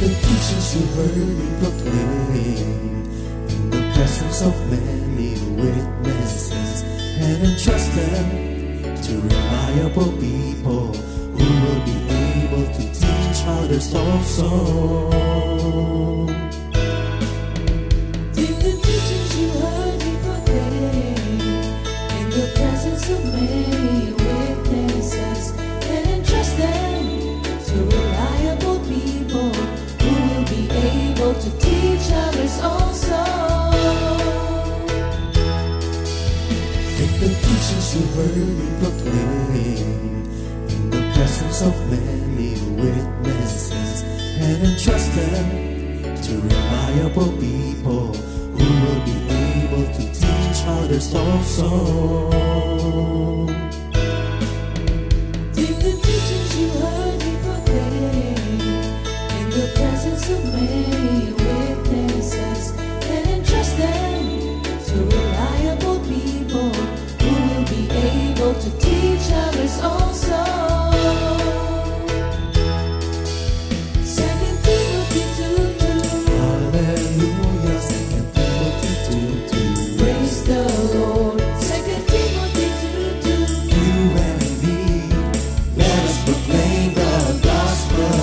The teachings you heard me proclaim in the presence of many witnesses, and entrust them to reliable people who will be able to teach others also. Take the teachings you heard me proclaim in the presence of many witnesses, and entrust them to reliable people who will be able to teach others also. Take the teachings you heard me proclaim in the presence of many witnesses, and entrust them to reliable people who will be able to teach others also. Take the teachings you heard me proclaim in the presence of many witnesses, and entrust them to reliable people who will be able to teach others also. 2 Timothy 2:2. Hallelujah, 2 Timothy 2:2. Praise the Lord. 2 Timothy 2:2. You and me, let us proclaim the gospel.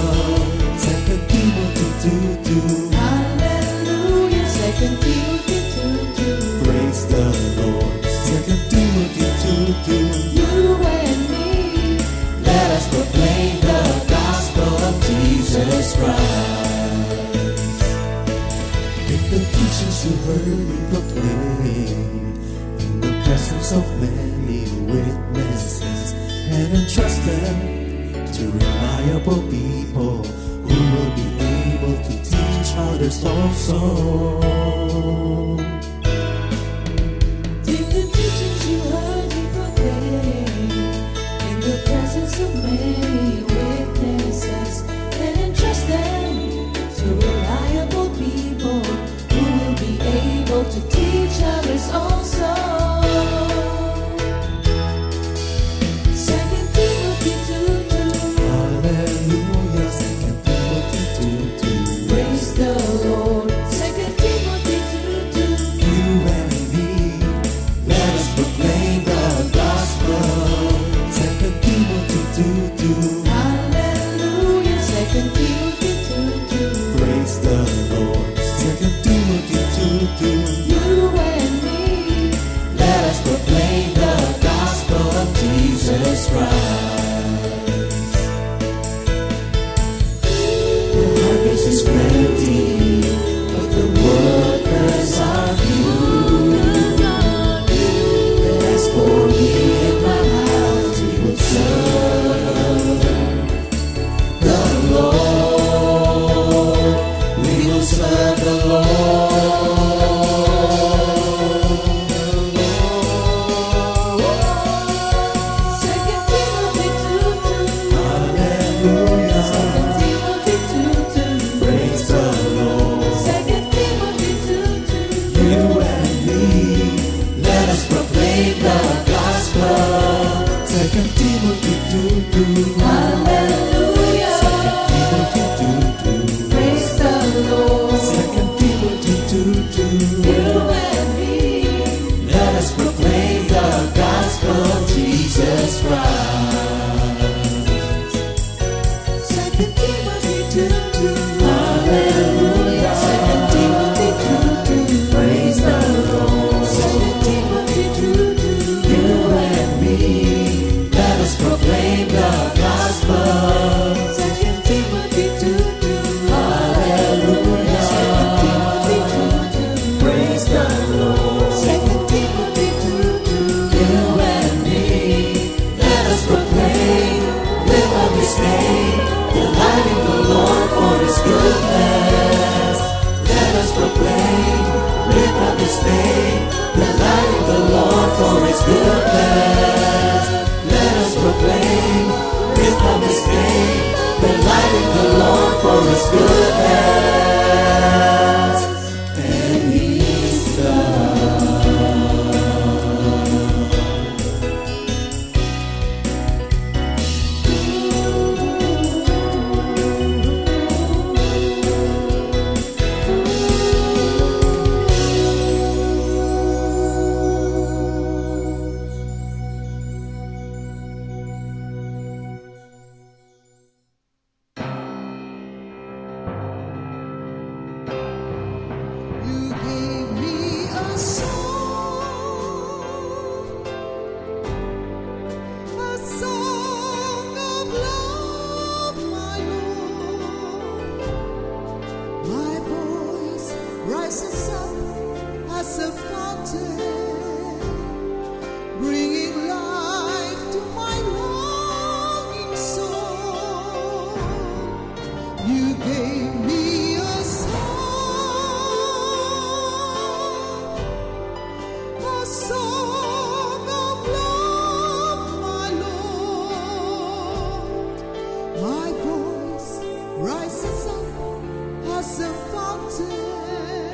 2 Timothy 2:2. Hallelujah. 2 Timothy 2:2. Praise the Lord. 2 Timothy 2:2. You and me, Let us proclaim the gospel of Jesus Christ. Take the teachings you heard me proclaim in the presence of many witnesses, and entrust them to reliable people who will be able to teach others also. take the teachings you heard me proclaim in the presence of many witnesses, and entrust them to reliable people who will be able to teach others also. 2 Timothy 2:2. Hallelujah, 2 Timothy 2:2. Praise the Lord. 2 Timothy 2:2. You and me, let us proclaim the gospel. 2 Timothy 2:2. goodness. Let us proclaim with of His name, delighting the Lord for His goodness and His love. You gave me a song of love, my Lord. My voice rises up as a fountain, bringing life to my longing soul. You gave me a song of love, my Lord. My voice rises up as a fountain,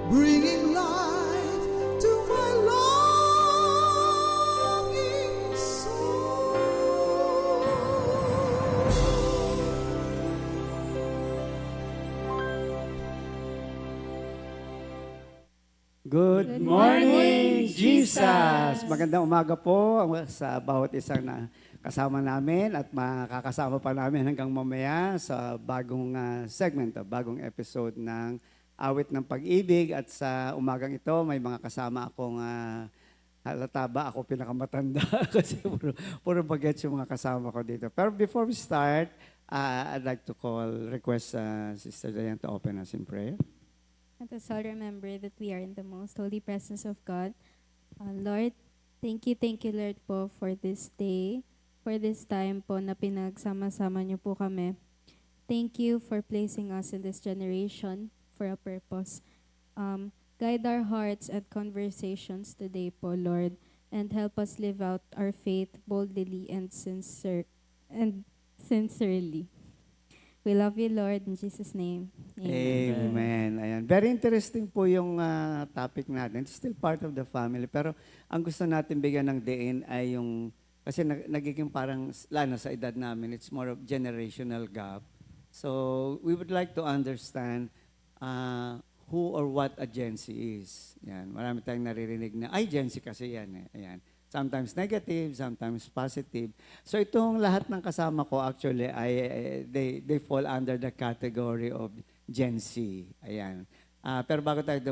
bringing life to my longing soul. Good morning, Jesus! Magandang umaga po sa bawat isang na kasama namin at makakasama pa namin hanggang mamaya sa bagong segment, bagong episode ng Awit ng Pag-ibig. At sa umagang ito, may mga kasama akong halata ba ako pinakamatanda kasi puro bagets yung mga kasama ko dito. Pero before we start, I'd like to request Sister Diane to open us in prayer. Let us all remember that we are in the most holy presence of God. Lord, thank you, Lord po for this day, for this time po na pinagsama-sama niyo po kami. Thank you for placing us in this generation for a purpose. Guide our hearts and conversations today po, Lord, and help us live out our faith boldly and sincerely. We love you, Lord, in Jesus' name. Amen. Ayan. Very interesting po yung topic natin. It's still part of the family. Pero ang gusto natin bigyan ng diin ay yung, kasi nagiging parang, lalo sa edad namin, it's more of generational gap. So we would like to understand who or what a Gen Z is. Yan. Marami tayong naririnig na, ay, Gen Z kasi yan. Ayan. Sometimes negative, sometimes positive. So itong lahat ng kasama ko actually they fall under the category of Gen Z. Ayan. Pero bago tayo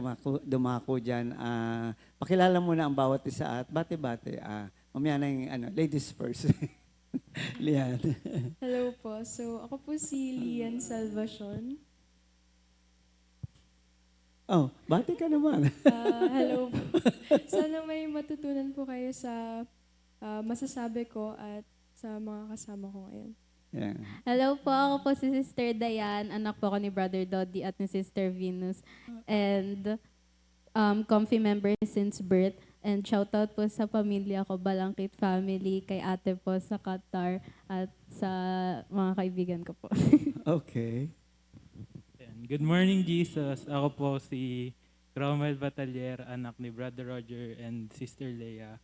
dumako dyan, pakilala muna ang bawat isa at bate-bate. Mamaya na yung ladies first. Lian. Hello po. So, ako po si Lian Salvacion. Oh, bate ka naman. Hello po. Sana may matutunan po kayo sa masasabi ko at sa mga kasama ko ngayon. Yeah. Hello po, ako po si Sister Diane, anak po ako ni Brother Doddy at ni Sister Venus. And comfy member since birth. And shoutout po sa pamilya ko, Balangkit family, kay ate po sa Qatar, at sa mga kaibigan ko po. Okay. Good morning, Jesus. Ako po si Cromwell Batalier, anak ni Brother Roger and Sister Leia,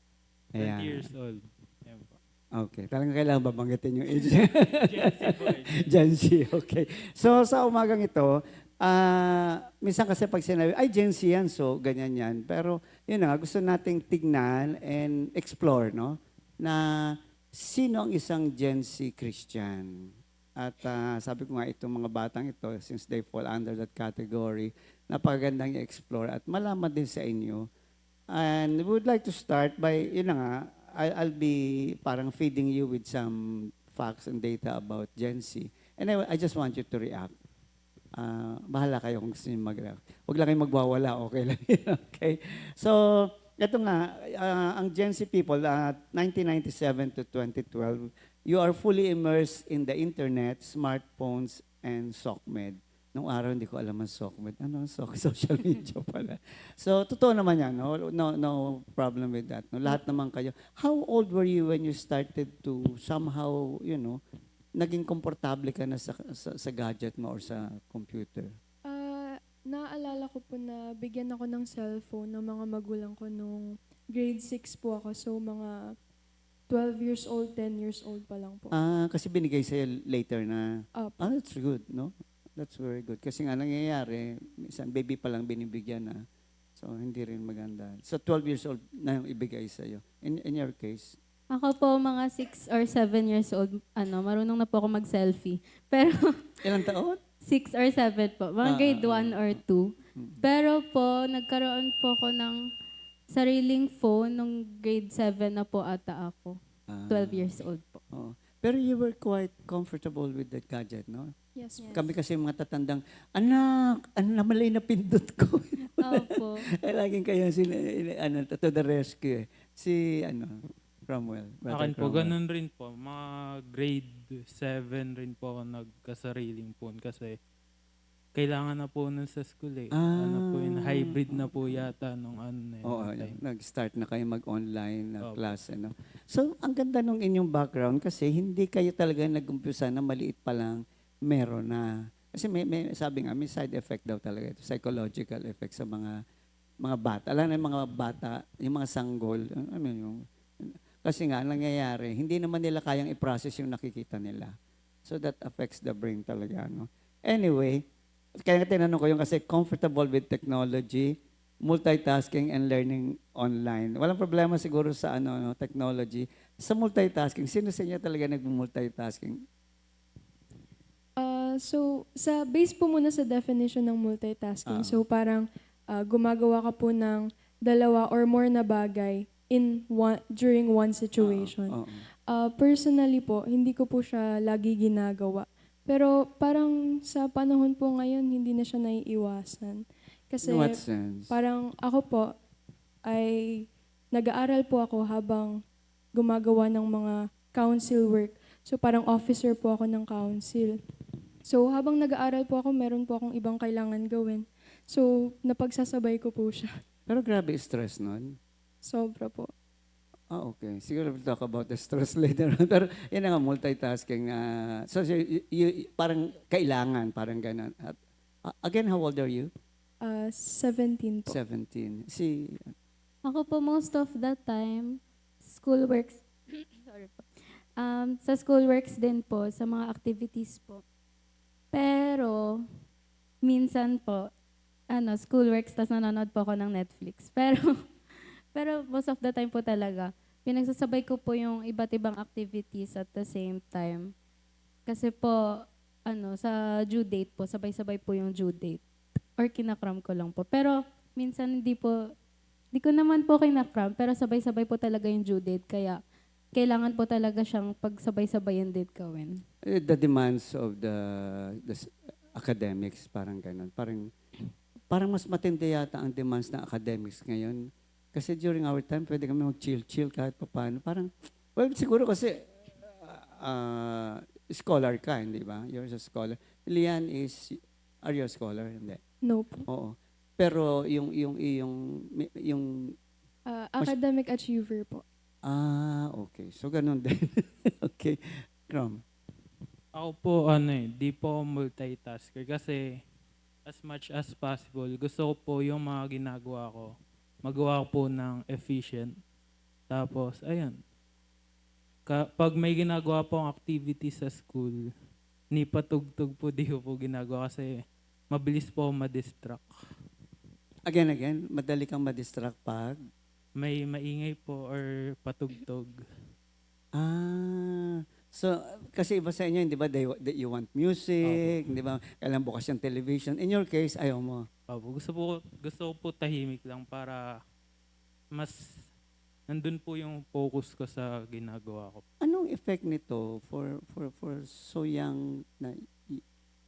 20 Ayan. years old. Ayan po. Okay. Talagang kailangan ba banggitin yung age? Gen Z po. Gen Z, okay. So sa umagang ito, minsan kasi pag sinabi, ay Gen Z yan, so ganyan yan. Pero yun na, gusto nating tignan and explore, no? Na sino ang isang Gen Z Christian? At sabi ko nga, itong mga batang ito, since they fall under that category, napakagandang i-explore at malaman din sa inyo. And we would like to start by, yun na nga, I'll be parang feeding you with some facts and data about Gen Z. And I just want you to react. Bahala kayo kung gusto niyo mag-react. Huwag lang kayong magwawala, okay lang. Okay? So, ito nga, ang Gen Z people, 1997 to 2012, you are fully immersed in the internet, smartphones, and SOCMED. Nung araw, hindi ko alam ang SOCMED. Ano ang social media pala. So, totoo naman yan. No problem with that. No? Lahat naman kayo. How old were you when you started to somehow, naging komportable ka na sa gadget mo or sa computer? Naaalala ko po na bigyan ako ng cellphone ng mga magulang ko nung grade 6 po ako. So, mga 12 years old, 10 years old pa lang po. Kasi binigay sa'yo later na, Opo. that's good, no? That's very good. Kasi nga nangyayari, minsan baby pa lang binibigyan na. So, hindi rin maganda. So, 12 years old na yung ibigay sa'yo. In your case, Ako po, mga 6 or 7 years old, marunong na po ako mag-selfie. Pero ilang taon? 6 or 7 po, mga grade 1 or 2. Mm. Pero po, nagkaroon po ako ng sariling phone nung grade 7 na po ata ako. 12 years old po. Oo. Pero you were quite comfortable with the gadget, no? Yes. Kami kasi mga tatandang, anak, namalay na pindot ko. Opo. Laging kayo to the rescue. Si, Cromwell. Brother Akin po, Cromwell. ganun rin po. Mga grade 7 rin po ako nagkasariling phone kasi kailangan na po nun sa school eh. Ano po yun, hybrid na po yata nung Oo, time. nag-start na kayo mag-online na Opo. class. So, ang ganda nung inyong background kasi hindi kayo talaga nag-umpisa na maliit pa lang meron na. Kasi may sabi nga, may side effect daw talaga ito, psychological effect sa mga bata. Alam na yung mga bata, yung mga sanggol, kasi nga, nangyayari, hindi naman nila kayang i-process yung nakikita nila. So that affects the brain talaga. No? Anyway, kaya tinanong ko yung kasi comfortable with technology, multitasking and learning online. Walang problema siguro sa technology. Sa multitasking, sino sa inyo talaga nag-multitasking? So, sa base po muna sa definition ng multitasking. So, parang gumagawa ka po ng dalawa or more na bagay during one situation. Oo. Personally po, hindi ko po siya lagi ginagawa. Pero parang sa panahon po ngayon, hindi na siya naiiwasan. Kasi In what sense? parang ako po ay nag-aaral po ako habang gumagawa ng mga council work. So parang officer po ako ng council. So habang nag-aaral po ako, meron po akong ibang kailangan gawin. So napagsasabay ko po siya. Pero grabe stress nun. Sobra po. Okay. Siguro we'll talk about the stress later on. Pero yun na nga, multitasking. So parang kailangan, parang ganun. At, again, how old are you? 17 po. 17. Ako po, most of the time, school works, sorry po. Sa school works din po, sa mga activities po. Pero, minsan po, school works, tas nanonood po ako ng Netflix. Pero most of the time po talaga, pinagsasabay ko po yung iba't ibang activities at the same time. Kasi po, sa due date po, sabay-sabay po yung due date. Or kinakram ko lang po. Pero minsan hindi ko naman po kinakram, pero sabay-sabay po talaga yung due date. Kaya kailangan po talaga siyang pagsabay-sabayan din gawin. The demands of the academics, parang ganun. Parang mas matindi yata ang demands ng academics ngayon. Kasi during our time, pwede kami mag-chill kahit pa paano. Parang, well, siguro kasi scholar ka, hindi ba? You're a scholar. Lian are you a scholar? Hindi. No po. Oo. Pero yung Academic achiever po. okay. So, ganun din. Okay. Crom. Ako po, di po ako multitasker kasi as much as possible, gusto ko po yung mga ginagawa ko, magawa ko po ng efficient. Tapos, ayun, pag may ginagawa po ang activity sa school, ni patugtog po di ko po ginagawa kasi mabilis po ako ma-distract. Again, madali kang ma-distract pag? May maingay po or patugtog. So, kasi iba sa inyo, di ba, you want music, di ba, kailangan bukas yung television. In your case, ayaw mo. Opo, gusto ko po tahimik lang para mas nandun po yung focus ko sa ginagawa ko. Anong effect nito for so young na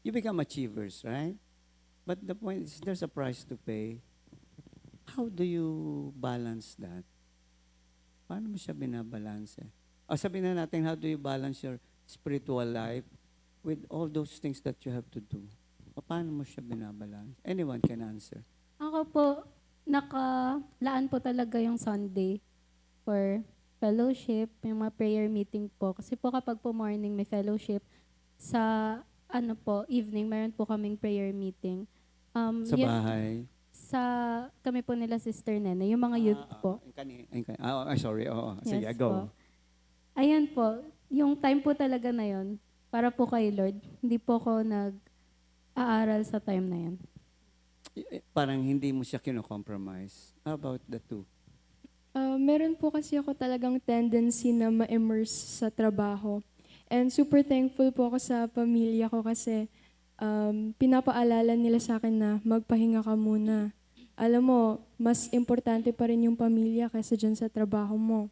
you become achievers, right? But the point is there's a price to pay. How do you balance that? Paano mo siya binabalance? Sabihin na natin, how do you balance your spiritual life with all those things that you have to do? Paano mo siya binabalance? Anyone can answer. Ako po, nakalaan po talaga yung Sunday for fellowship, yung mga prayer meeting po. Kasi po kapag po morning may fellowship, sa ano po, evening, mayroon po kaming prayer meeting. Sa yun- bahay. sa kami po nila Sister Nene, yung mga youth po. Sorry. Oo. Sige, Yes go. po. Ayan po, yung time po talaga na yun, para po kay Lord, hindi po ako nag-aaral sa time na yun. Parang hindi mo siya kino-compromise. How about the two? Meron po kasi ako talagang tendency na ma-immerse sa trabaho. And super thankful po ako sa pamilya ko kasi pinapaalala nila sa akin na magpahinga ka muna. Alam mo, mas importante pa rin yung pamilya kaysa dyan sa trabaho mo.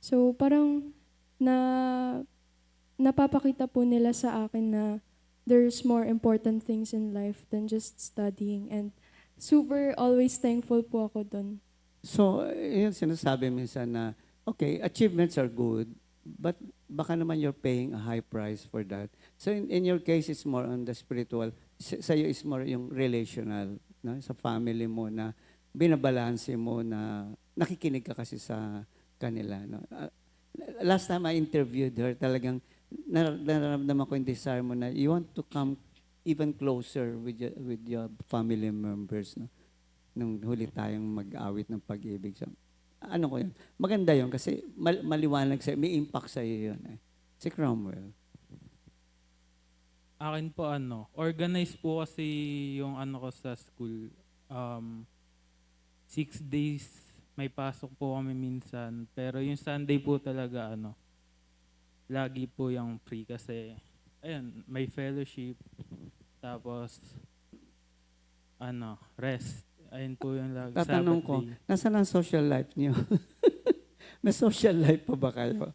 So parang napapakita po nila sa akin na there's more important things in life than just studying. And super always thankful po ako dun. So, yun sinasabi minsan na, okay, achievements are good, but baka naman you're paying a high price for that. So, in your case, it's more on the spiritual. Sa'yo is more yung relational, no? Sa family mo na binabalanse mo na nakikinig ka kasi sa kanila. No? Last time I interviewed her, talagang nararamdaman ko yung desire mo na you want to come even closer with your family members. No? Nung huli tayong mag-awit ng pag-ibig. So, ano ko yun? Maganda yun kasi maliwanag sa'yo, may impact sa'yo yun. Eh. Si Cromwell. Akin po organized po kasi yung ko sa school. 6 days may pasok po kami minsan. Pero yung Sunday po talaga lagi po yung free kasi ayun, may fellowship. Tapos rest. Ayun po yung lagi. Tatanong Sabbath ko, day. nasaan ang social life niyo? May social life pa ba kayo?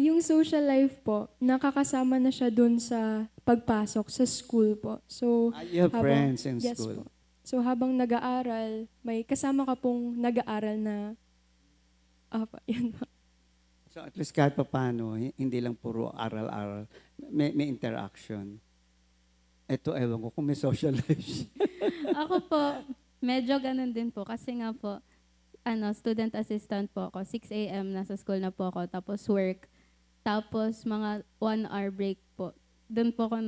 Yung social life po, nakakasama na siya dun sa pagpasok sa school po. So, You have friends in yes school. po. So habang nag-aaral, may kasama ka pong nag-aaral na, yun po. So at least kahit pa paano, hindi lang puro aral-aral, may interaction. Ito, ewan ko kung may social life. Ako po, medyo ganun din po. Kasi nga po, student assistant po ako. 6 a.m. nasa school na po ako. Tapos work. Tapos mga 1 hour break po. Doon po ako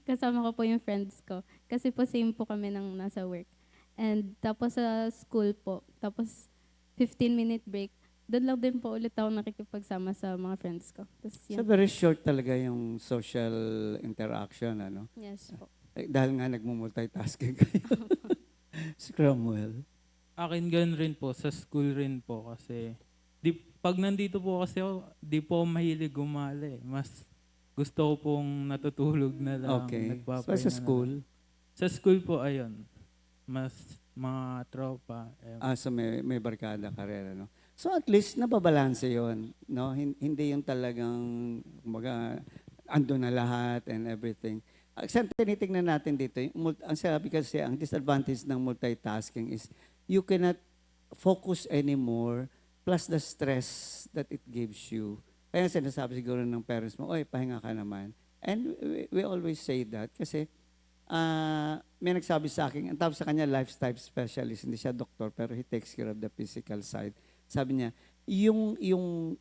kasama ko po yung friends ko. Kasi po same po kami nang nasa work. And tapos sa school po. Tapos 15-minute break. Doon lang din po ulit ako nakikipagsama sa mga friends ko. Tapos So yun. very short talaga yung social interaction, ano? Yes po. Dahil nga nagmumultitasking kayo. Si Cromwell. Akin ganun rin po, sa school rin po kasi pag nandito po kasi ako, di po ako mahilig gumala eh. Mas gusto ko pong natutulog na lang. Okay. So nagpapahinga sa na school, lang. Sa school po, ayun. Mas mga tropa. so may barkada karera, no? So at least nababalanse yon, no? Hindi yung talagang kumbaga ando na lahat and everything. Kasi tinitingnan natin dito, ang sabi kasi, ang disadvantage ng multitasking is you cannot focus anymore plus the stress that it gives you. Kaya sinasabi siguro ng parents mo, oy, pahinga ka naman. And we always say that kasi may nagsabi sa akin, ang tawag sa kanya lifestyle specialist, hindi siya doktor, pero he takes care of the physical side. Sabi niya, yung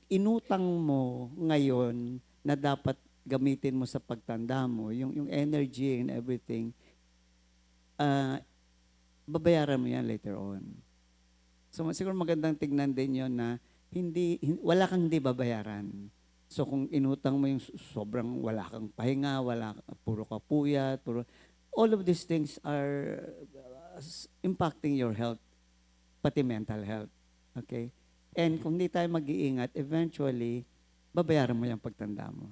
inutang mo ngayon na dapat gamitin mo sa pagtanda mo, yung energy and everything, babayaran mo yan later on. So siguro magandang tignan din yon na wala kang hindi babayaran. So kung inutang mo yung sobrang wala kang pahinga, puro ka puyat, all of these things are impacting your health, pati mental health. Okay? And kung hindi tayo mag-iingat, eventually, babayaran mo yung pagtanda mo.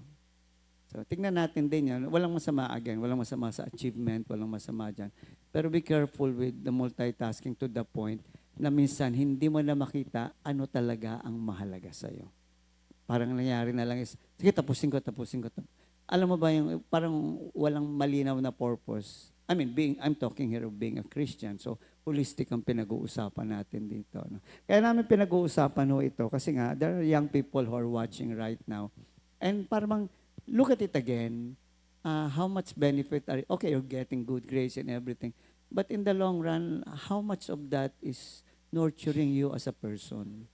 So, tingnan natin din yan. Walang masama again. Walang masama sa achievement. Walang masama dyan. Pero be careful with the multitasking to the point na minsan hindi mo na makita ano talaga ang mahalaga sa'yo. Parang nangyari na lang is, sige, tapusin ko. Alam mo ba yung parang walang malinaw na purpose? I mean, I'm talking here of being a Christian. So, holistic ang pinag-uusapan natin dito. No? Kaya namin pinag-uusapan ito kasi nga, there are young people who are watching right now. And parang look at it again. how much benefit are, okay, you're getting good grades and everything, but in the long run, how much of that is nurturing you as a person?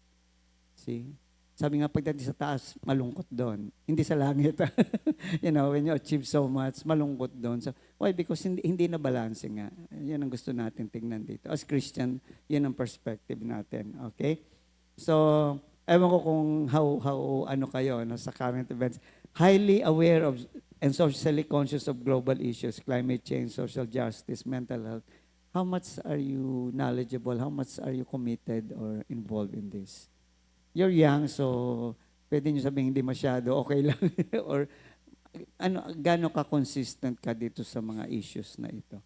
See? Sabi nga pagdating sa taas, malungkot doon. Hindi sa langit. When you achieve so much, malungkot doon. So, why? Because hindi na balance nga. Yan ang gusto natin tingnan dito. As Christian, yan ang perspective natin. Okay? So, ewan ko kung how ano kayo sa current events. Highly aware of and socially conscious of global issues, climate change, social justice, mental health. How much are you knowledgeable? How much are you committed or involved in this? You're young, so pwede nyo sabihin hindi masyado, okay lang. Or gaano ka consistent ka dito sa mga issues na ito?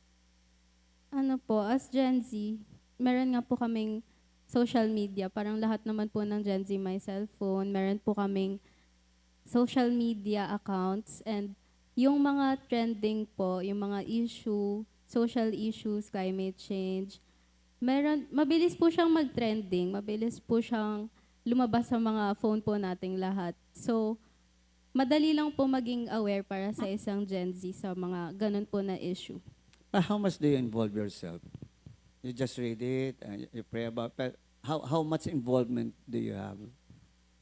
Ano po, as Gen Z, meron nga po kaming social media. Parang lahat naman po ng Gen Z may cellphone. Meron po kaming social media accounts. And yung mga trending po, yung mga social issues, climate change, mabilis po siyang mag-trending. Mabilis po siyang lumabas sa mga phone po nating lahat. So, madali lang po maging aware para sa isang Gen Z sa mga ganun po na issue. How much do you involve yourself? You just read it, you pray about it. How much involvement do you have?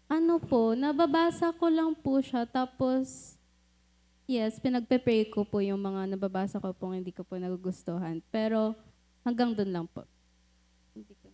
Ano po, nababasa ko lang po siya. Tapos, yes, pinagpe-pray ko po yung mga nababasa ko pong hindi ko po nagugustuhan. Pero, hanggang dun lang po. Hindi ko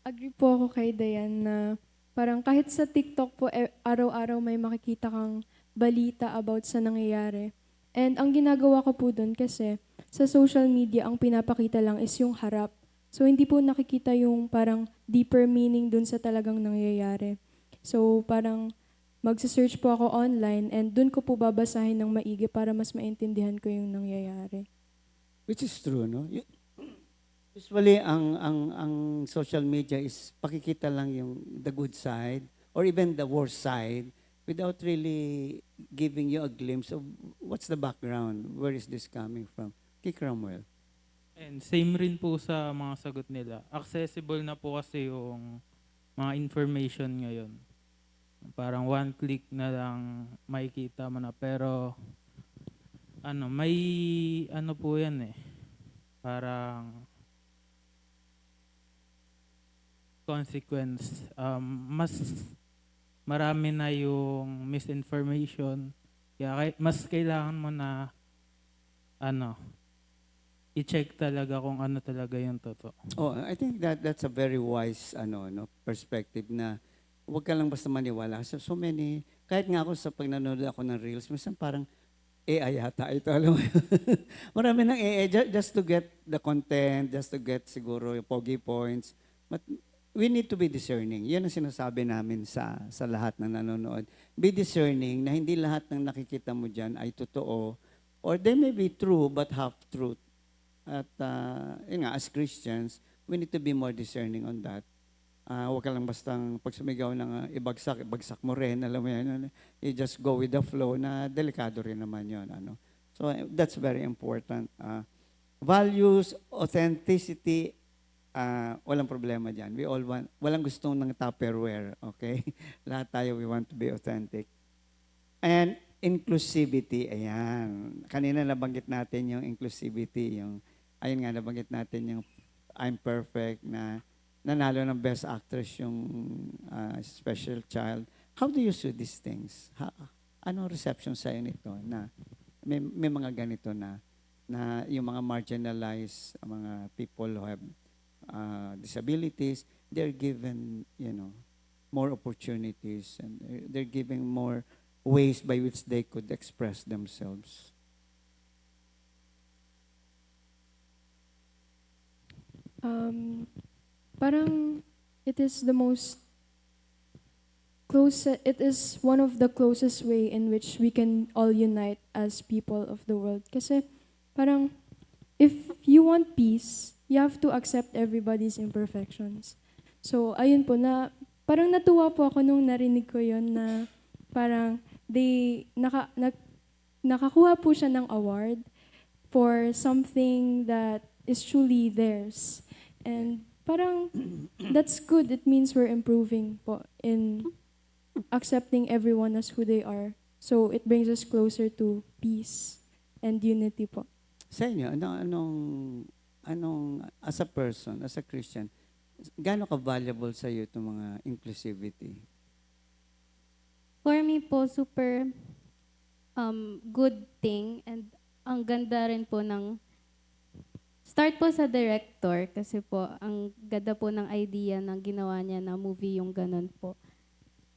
Agree po ako kay Dayan na parang kahit sa TikTok po, araw-araw may makikita kang balita about sa nangyayari. And ang ginagawa ko po doon kasi sa social media, ang pinapakita lang is yung harap. So hindi po nakikita yung parang deeper meaning doon sa talagang nangyayari. So parang magsa-search po ako online and doon ko po babasahin ng maigi para mas maintindihan ko yung nangyayari. Which is true, no? Usually, ang social media is pakikita lang yung the good side or even the worst side without really giving you a glimpse of what's the background, where is this coming from. Kay Cromwell. And same rin po sa mga sagot nila. Accessible na po kasi yung mga information ngayon. Parang one click na lang makikita mo na. Pero, may po yan eh. Parang consequence. Mas marami na yung misinformation. Kaya mas kailangan mo na i-check talaga kung ano talaga yung totoo. Oh, I think that's a very wise perspective na huwag ka lang basta maniwala. So many, kahit nga ako sa pag nanonood ako ng reels, minsan parang AI yata ito, alam mo yun. Marami ng AI just to get the content, just to get siguro yung pogi points. But we need to be discerning. Yan ang sinasabi namin sa lahat ng nanonood. Be discerning na hindi lahat ng nakikita mo dyan ay totoo or they may be true but half-truth. At as Christians, we need to be more discerning on that. Huwag ka lang bastang pag sumigaw ng ibagsak mo rin, alam mo yan, you just go with the flow na delikado rin naman yun. So that's very important. Values, authenticity, walang problema dyan. We all want, walang gustong ng Tupperware, okay? Lahat tayo, we want to be authentic. And inclusivity, ayan. Kanina nabanggit natin yung inclusivity, nabanggit natin yung I'm Perfect na nanalo ng Best Actress yung Special Child. How do you see these things? Ano reception sa'yo nito na may mga ganito na yung mga marginalized, mga people who have disabilities, they're given, more opportunities and they're giving more ways by which they could express themselves. Parang it is one of the closest way in which we can all unite as people of the world. Kasi parang if you want peace, you have to accept everybody's imperfections. So ayun po na parang natuwa po ako nung narinig ko yon na parang nakakuha po siya ng award for something that is truly theirs. And parang that's good. It means we're improving po in accepting everyone as who they are. So it brings us closer to peace and unity po. Sa inyo, as a person, as a Christian, gaano ka-valuable sa iyo itong mga inclusivity? For me po, super good thing, and ang ganda rin po ng start po sa director kasi po ang ganda po ng idea ng ginawa niya na movie yung ganun po.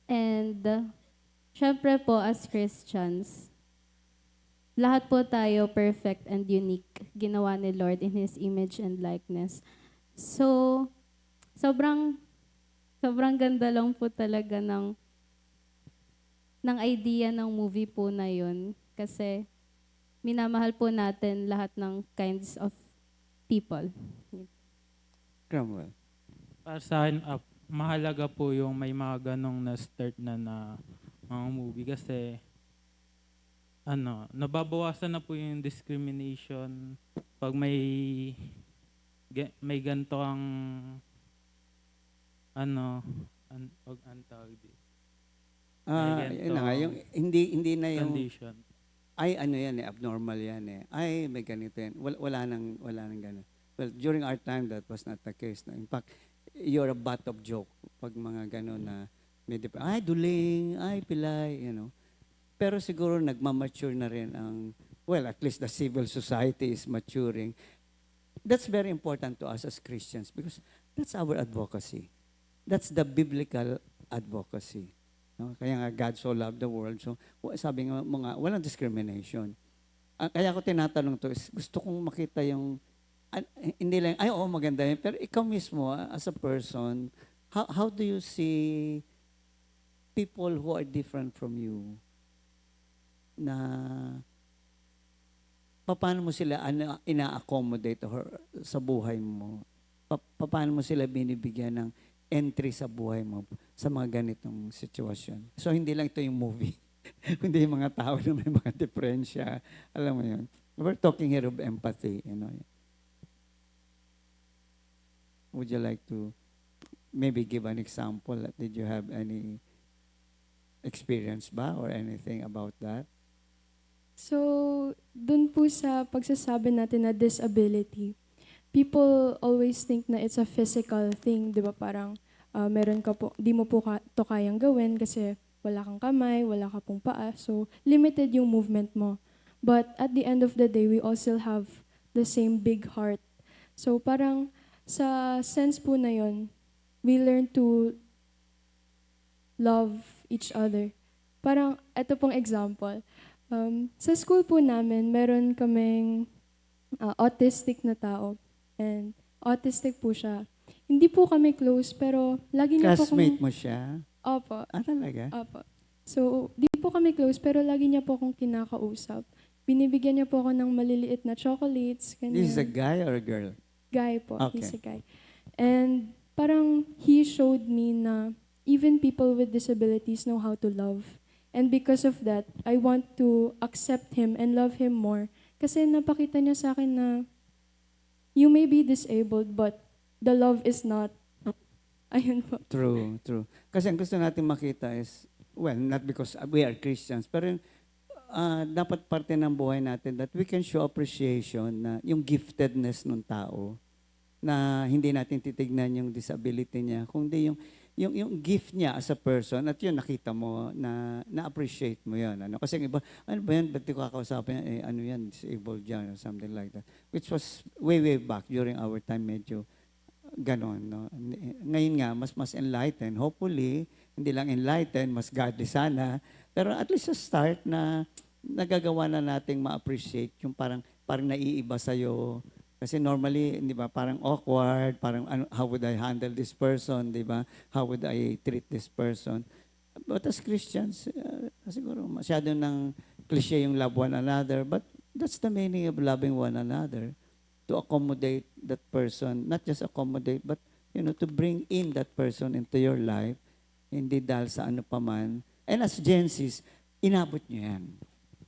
And syempre po as Christians, lahat po tayo perfect and unique. Ginawa ni Lord in His image and likeness. So, sobrang ganda lang po talaga ng idea ng movie po na yun. Kasi minamahal po natin lahat ng kinds of people. Cromwell. Para sa akin, mahalaga po yung may mga ganong na-start na mga movie kasi nababawasan na po yung discrimination pag may ganito ang ang tawag dito. Yun na nga, yung hindi na yung Condition. ay ano yan abnormal yan ay may ganito yan. Wala nang ganun. Well, during our time that was not the case. No? In fact, you're a butt of joke pag mga ganun na may ay duling, ay pilay, Pero siguro nagmamature na rin at least the civil society is maturing. That's very important to us as Christians because that's our advocacy. That's the biblical advocacy. No? Kaya nga God so loved the world. So sabi nga walang discrimination. Kaya ko tinatanong to is gusto kong makita yung hindi lang maganda yun. Pero ikaw mismo as a person, how do you see people who are different from you? Na paano mo sila ina-accommodate sa buhay mo? Paano mo sila binibigyan ng entry sa buhay mo sa mga ganitong sitwasyon? So, hindi lang ito yung movie. Hindi yung mga tao na may mga diferensya. Alam mo yun. We're talking here of empathy. Would you like to maybe give an example? Did you have any experience ba or anything about that? So, dun po sa pagsasabi natin na disability, people always think na it's a physical thing, di ba? Parang meron ka po, di mo po to kayang gawin kasi wala kang kamay, wala ka pong paa. So, limited yung movement mo. But at the end of the day, we all still have the same big heart. So, parang sa sense po na yun, we learn to love each other. Parang, ito pong example. Sa school po namin, meron kaming autistic na tao. And autistic po siya. Hindi po kami close, pero lagi niya po Classmate mo siya? Opo. Talaga? Opo. So, di po kami close, pero lagi niya po akong kinakausap. Binibigyan niya po ako ng maliliit na chocolates. Ganyan. This is a guy or a girl? Guy po. Okay. He's a guy. And parang he showed me na even people with disabilities know how to love. And because of that, I want to accept him and love him more. Kasi napakita niya sa akin na you may be disabled, but the love is not. Ayun po. True. Kasi ang gusto natin makita is, not because we are Christians, pero dapat parte ng buhay natin that we can show appreciation na yung giftedness ng tao, na hindi natin titignan yung disability niya, kundi yung gift niya as a person, at yun nakita mo na-appreciate mo yun. Kasi yung iba, ano ba yan, ba't di ko kakausapin yan, disabled yan, or something like that. Which was way back during our time, medyo ganon. No? Ngayon nga, mas enlightened. Hopefully, hindi lang enlightened, mas godly sana. Pero at least sa start na nagagawa na nating ma-appreciate yung parang naiiba sa'yo. Kasi normally, di ba, parang awkward, parang how would I handle this person, di ba? How would I treat this person? But as Christians, siguro masyado ng cliche yung love one another, but that's the meaning of loving one another. To accommodate that person, not just accommodate, but to bring in that person into your life, hindi dahil sa ano paman. And as Gen Zs, inabot nyo yan.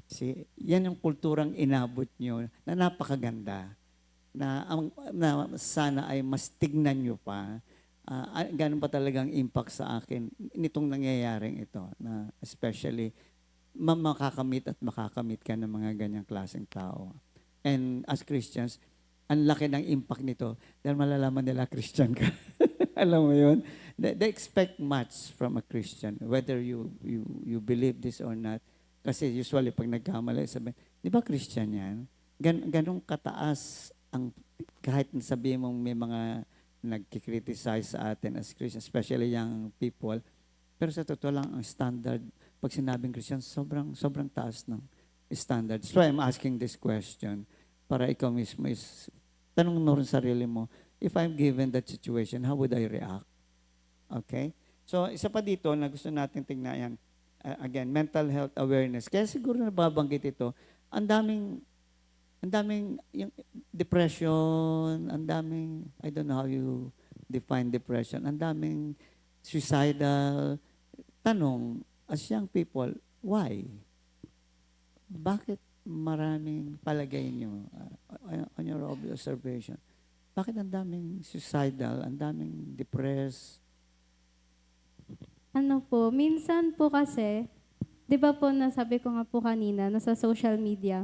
See, yan yung kulturang inabot nyo na napakaganda. Na sana ay mas tignan nyo pa. Ganun pa talagang impact sa akin nitong nangyayaring ito. Na especially, makakamit at makakamit ka ng mga ganyang klaseng tao. And as Christians, ang laki ng impact nito dahil malalaman nila Christian ka. Alam mo yun? They expect much from a Christian, whether you believe this or not. Kasi usually pag nagkamali, sabihin, di ba Christian yan? Ganong kataas ang kahit sabihin mong may mga nagkikriticize sa atin as Christian, especially young people. Pero sa totoo lang, ang standard, pag sinabing Christian, sobrang taas ng standard. So I'm asking this question para ikaw mismo is, tanong mo rin sarili mo, if I'm given that situation, how would I react? Okay? So, isa pa dito na gusto natin tingnan yan, again, mental health awareness. Kaya siguro nababanggit ito, ang daming yung depression, ang daming, I don't know how you define depression, ang daming suicidal. Tanong, as young people, why? Bakit maraming palagay nyo, on your observation, bakit ang daming suicidal, ang daming depressed? Ano po, minsan po kasi, di ba po nasabi ko nga po kanina, nasa social media,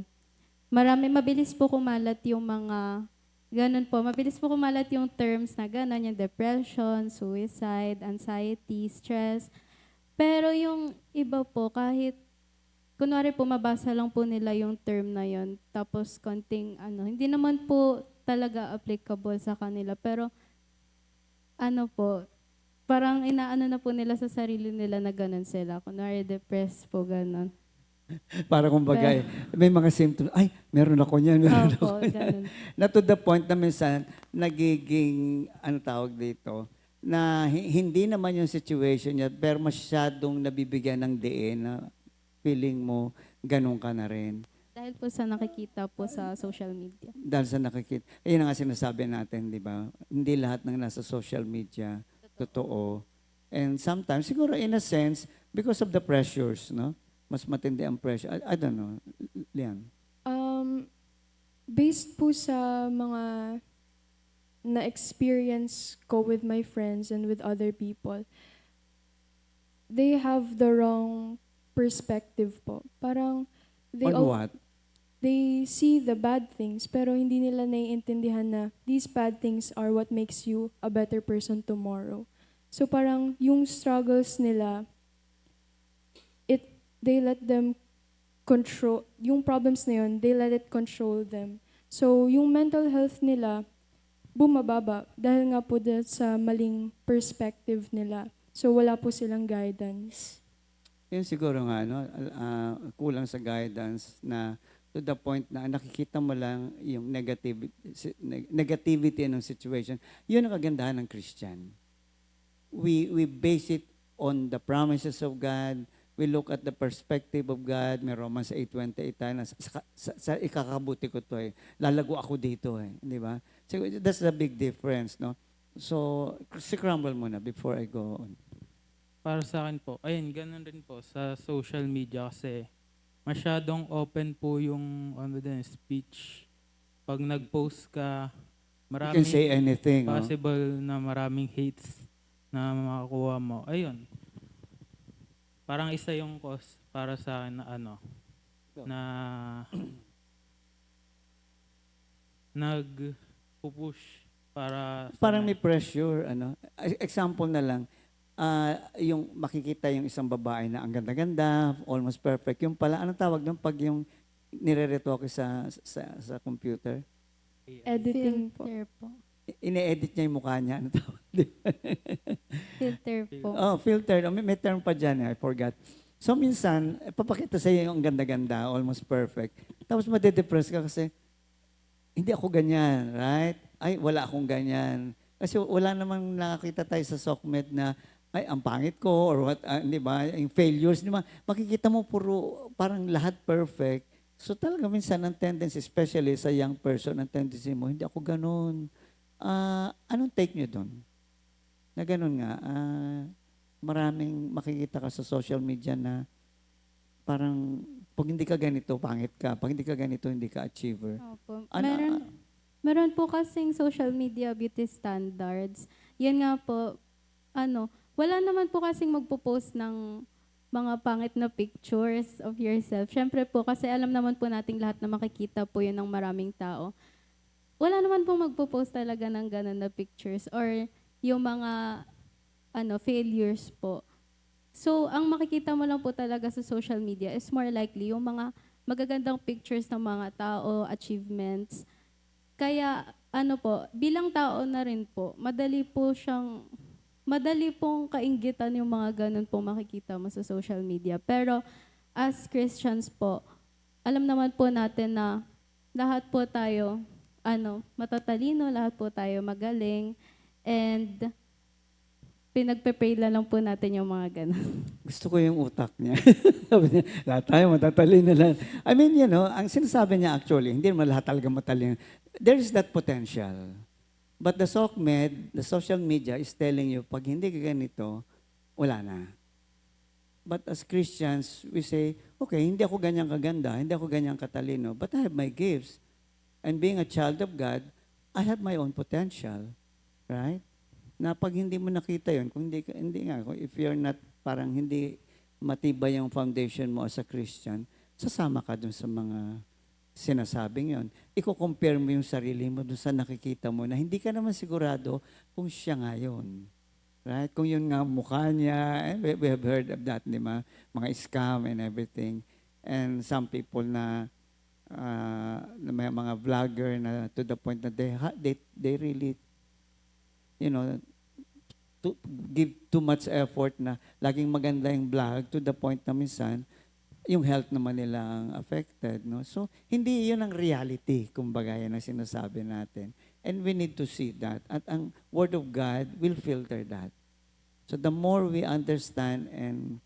mabilis po kumalat yung mga, ganun po, mabilis po kumalat yung terms na ganun, yung depression, suicide, anxiety, stress. Pero yung iba po, kahit, kunwari po, mabasa lang po nila yung term na yon, tapos konting, hindi naman po talaga applicable sa kanila, pero, po, parang inaano na po nila sa sarili nila na ganun sila. Kunwari, depressed po, ganun. Para kumbaga, may mga symptoms, ay, meron ako niyan, meron Opo, ako niyan. ganun. Na to the point na minsan, nagiging, tawag dito, na hindi naman yung situation niya, pero masyadong nabibigyan ng diin na feeling mo, ganun ka na rin. Dahil po sa nakikita po sa social media. Dahil sa nakikita. Ayun ang nga sinasabi natin, di ba? Hindi lahat ng nasa social media, totoo. And sometimes, siguro in a sense, because of the pressures, no? Mas matindi ang pressure. I don't know. Lian. Based po sa mga na-experience ko with my friends and with other people, they have the wrong perspective po. Parang, On what? they see the bad things, pero hindi nila naiintindihan na these bad things are what makes you a better person tomorrow. So parang yung struggles nila, they let them control, yung problems na yun, they let it control them. So yung mental health nila, bumababa dahil nga po sa maling perspective nila. So wala po silang guidance. Yun siguro nga, no? Kulang sa guidance na to the point na nakikita mo lang yung negativity ng situation. Yun ang kagandahan ng Christian. We base it on the promises of God. We look at the perspective of God. May Romans 8:28 tayo na sa ikakabuti ko to eh. Lalago ako dito eh. Di ba? So that's the big difference, no? So, si Crumble muna before I go on. Para sa akin po, ayun, ganun rin po sa social media kasi masyadong open po yung speech. Pag nag-post ka, You can say anything. Oh. possible na maraming hates na makakuha mo. Ayun. Parang isa yung cause para sa akin na na nag-push para sa Parang may pressure, Example na lang, yung makikita yung isang babae na ang ganda-ganda, almost perfect. Yung pala, anong tawag doon pag yung nire-retoke sa computer? Editing po. Filter po. Ine-edit niya yung mukha niya. Ano tawag? Filter po. Oh, filter. May term pa dyan, I forgot. So minsan, papakita sa iyo yung ganda-ganda, almost perfect. Tapos madedepress ka kasi, hindi ako ganyan, right? Ay, wala akong ganyan. Kasi wala namang nakakita tayo sa SOCMED na, ay, ang pangit ko, or what, di ba? Yung failures, di ba? Makikita mo puro, parang lahat perfect. So talaga minsan ang tendency, especially sa young person, ang tendency mo, hindi ako ganun. Anong take nyo doon? Na ganun nga, maraming makikita ka sa social media na parang pag hindi ka ganito, pangit ka. Pag hindi ka ganito, hindi ka achiever. Opo. Meron po kasing social media beauty standards. Yan nga po, wala naman po kasing magpo-post ng mga pangit na pictures of yourself. Siyempre po, kasi alam naman po nating lahat na makikita po yun ng maraming tao. Wala naman po magpo-post talaga ng ganun na pictures or yung mga failures po. So, ang makikita mo lang po talaga sa social media is more likely yung mga magagandang pictures ng mga tao, achievements. Kaya, bilang tao na rin po, madali pong kainggitan yung mga ganun pong makikita mo sa social media. Pero, as Christians po, alam naman po natin na lahat po tayo, matatalino, lahat po tayo magaling, and pinagpe-pray lang po natin yung mga ganun. Gusto ko yung utak niya. Sabi niya, lahat tayo matatalino lang. I mean, ang sinasabi niya actually, hindi naman lahat talaga matalino. There is that potential. But the SOCMED, the social media is telling you, pag hindi ka ganito, wala na. But as Christians, we say, okay, hindi ako ganyan kaganda, hindi ako ganyan katalino, but I have my gifts. And being a child of God, I have my own potential. Right? Na pag hindi mo nakita yun, kung hindi nga, if you're not, parang hindi matibay yung foundation mo as a Christian, sasama ka dun sa mga sinasabing yon. Iko-compare mo yung sarili mo dun sa nakikita mo na hindi ka naman sigurado kung siya nga yun. Right? Kung yun nga mukha niya, we have heard of that, di ba? Mga scam and everything. And some people na may mga vlogger na to the point na they really to give too much effort na laging maganda yung vlog to the point na minsan yung health naman nila ang affected, no? So, hindi yun ang reality, kumbaga yan ang sinasabi natin. And we need to see that. At ang Word of God will filter that. So, the more we understand and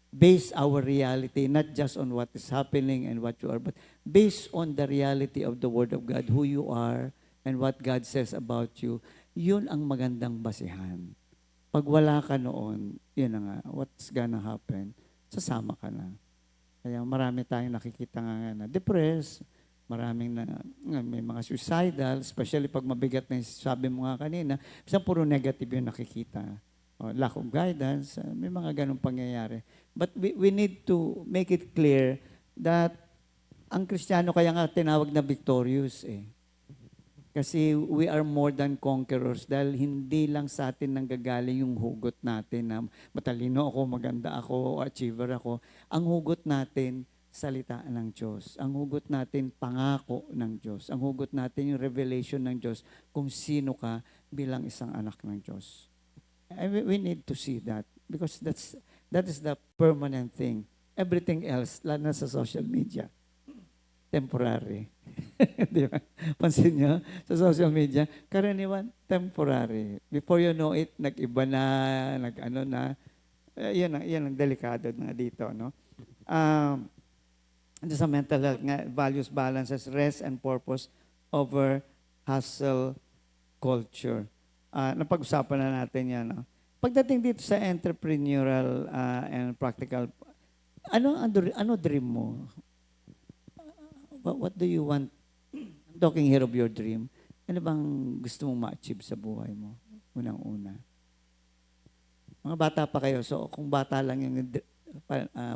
base our reality, not just on what is happening and what you are, but based on the reality of the Word of God, who you are, and what God says about you, yun ang magandang basihan. Pag wala ka noon, yun na nga, what's gonna happen? Sasama ka na. Kaya marami tayong nakikita nga na depressed, maraming may mga suicidal, especially pag mabigat na yung sabi mo nga kanina, isang puro negative yung nakikita. Lack of guidance, may mga ganong pangyayari. But we need to make it clear that ang Kristiyano kaya nga tinawag na victorious eh. Kasi we are more than conquerors dahil hindi lang sa atin nanggagaling yung hugot natin na matalino ako, maganda ako, achiever ako. Ang hugot natin, salita ng Diyos. Ang hugot natin, pangako ng Diyos. Ang hugot natin, yung revelation ng Diyos kung sino ka bilang isang anak ng Diyos. And we need to see that because that is the permanent thing. Everything else, lalo na sa social media, temporary. Di ba? Pansin nyo, sa social media, karaniwan, temporary. Before you know it, nag-iba na, nag-ano na. Yan ang delikado na dito, no? Sa mental health nga, values, balances, rest and purpose over hustle culture. Napag-usapan na natin yan, no? Pagdating dito sa entrepreneurial and practical, ano dream mo? What do you want? I'm talking here of your dream. Ano bang gusto mong ma-achieve sa buhay mo? Unang-una. Mga bata pa kayo, so kung bata lang yung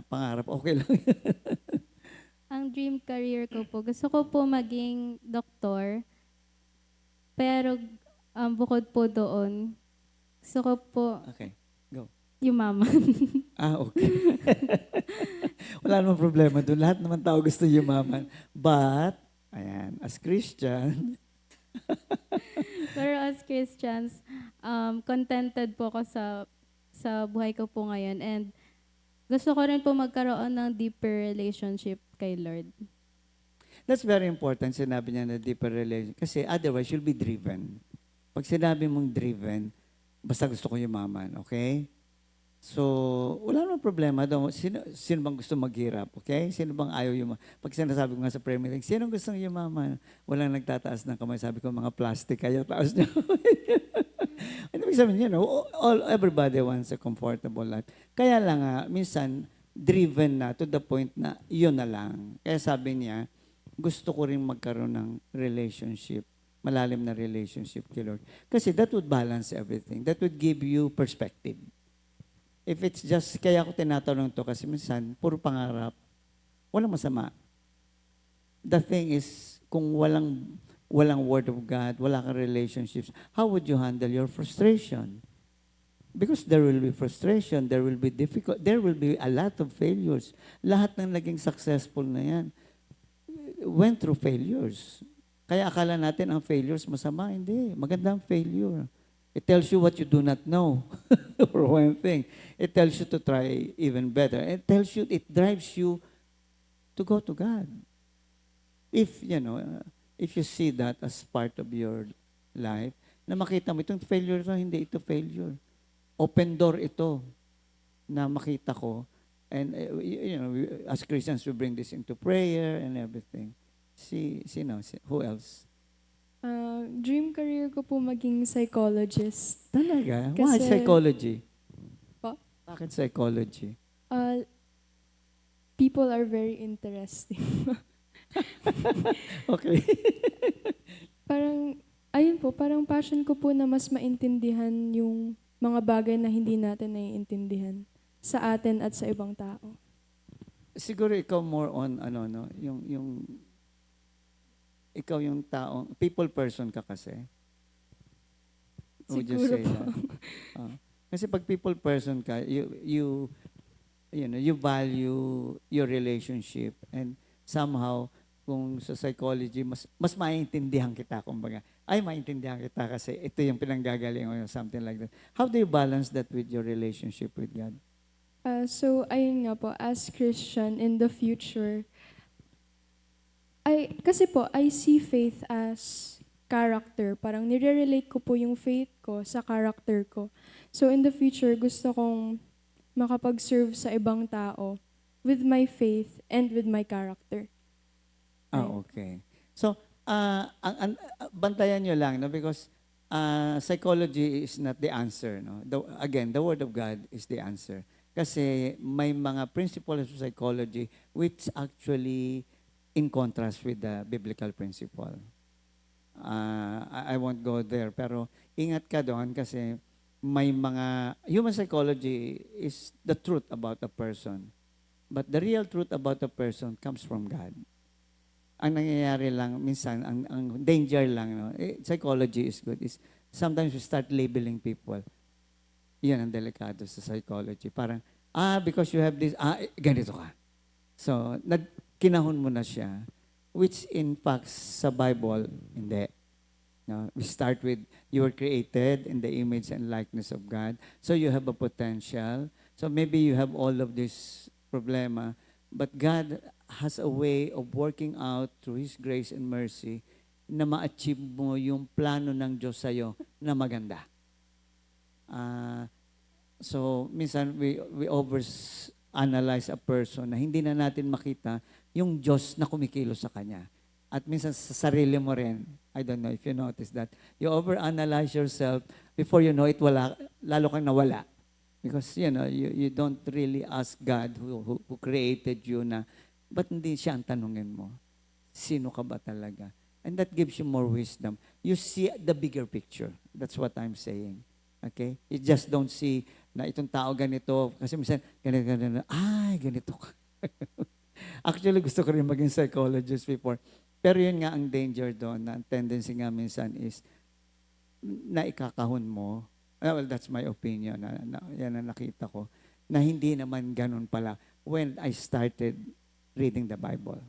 pangarap, okay lang. Ang dream career ko po, gusto ko po maging doktor. Pero bukod po doon, gusto ko po Okay, go. yumaman. Okay. Wala namang problema doon. Lahat naman tao gusto yumaman. But, ayan, as Christian, Pero as Christians, contented po ako sa buhay ko po ngayon. And gusto ko rin po magkaroon ng deeper relationship kay Lord. that's very important. Sinabi niya na deeper relation. Kasi otherwise, you'll be driven. Pag sinabi mong driven, basta gusto ko yumaman, okay? So, wala namang problema daw. Sino bang gusto maghirap, okay? Sino bang ayaw yumaman? Pag sinasabi ko nga sa Premier League, sino gustong yumaman? Walang nagtataas ng kamay. Sabi ko, mga plastic kayo, taas niyo. Ano ibig sabihin, everybody wants a comfortable life. Kaya lang nga, minsan, driven na to the point na yun na lang. Kaya sabi niya, gusto ko rin magkaroon ng relationship, malalim na relationship kay Lord. Kasi that would balance everything. That would give you perspective. If it's just, kaya ako tinatanong to kasi minsan, puro pangarap, walang masama. The thing is, kung walang word of God, wala kang relationships, how would you handle your frustration? Because there will be frustration, there will be difficult, there will be a lot of failures. Lahat ng naging successful na yan went through failures. Kaya akala natin ang failures masama. Hindi. Maganda ang failure. It tells you what you do not know, for one thing. It tells you to try even better. It tells you, it drives you to go to God. If, if you see that as part of your life, na makita mo, itong failure to, hindi ito failure. Open door ito na makita ko. And, as Christians, we bring this into prayer and everything. Who else? Dream career ko po maging psychologist. Talaga? Why Kasi- psychology? Pa? Bakit psychology? People are very interesting. Okay. Parang passion ko po na mas maintindihan yung mga bagay na hindi natin naiintindihan sa atin at sa ibang tao. Siguro ikaw more on, ikaw yung taong, people person ka kasi. Would you Siguro say po. that? Kasi pag people person ka, you value your relationship and somehow kung sa psychology mas maintindihan kita kumbaga. Ay maintindihan kita kasi ito yung pinanggagalingan or something like that. How do you balance that with your relationship with God? So, ayun nga po, as Christian in the future, kasi po, I see faith as character. Parang nire-relate ko po yung faith ko sa character ko. So, in the future, gusto kong makapag-serve sa ibang tao with my faith and with my character. Okay. So, bantayan nyo lang, no? Because psychology is not the answer, no? Again, the Word of God is the answer. Kasi may mga principles of psychology which actually in contrast with the biblical principle. I won't go there, pero ingat ka doon kasi may mga, human psychology is the truth about a person. But the real truth about a person comes from God. Ang nangyayari lang, minsan, ang danger lang, no? Psychology is good, is sometimes we start labeling people. Yan ang delikado sa psychology. Parang, because you have this, ganito ka. So, kinahon mo na siya, which in fact, sa Bible, hindi. No? We start with, you were created in the image and likeness of God. So, you have a potential. So, maybe you have all of this problema, but God has a way of working out through His grace and mercy na ma-achieve mo yung plano ng Diyos sa'yo na maganda. So, minsan, we overanalyze a person na hindi na natin makita yung Diyos na kumikilos sa Kanya. At minsan sa sarili mo rin, I don't know if you notice that, you overanalyze yourself, before you know it, lalo kang nawala. Because, you don't really ask God who created you na, ba't hindi siya ang tanungin mo? Sino ka ba talaga? And that gives you more wisdom. You see the bigger picture. That's what I'm saying. Okay? You just don't see na itong tao ganito. Kasi minsan, ganito ka. Actually, gusto ko rin maging psychologist before. Pero yun nga ang danger doon, na ang tendency nga minsan is na ikakahon mo. Well, that's my opinion. Yan ang nakita ko. Na hindi naman ganun pala when I started reading the Bible.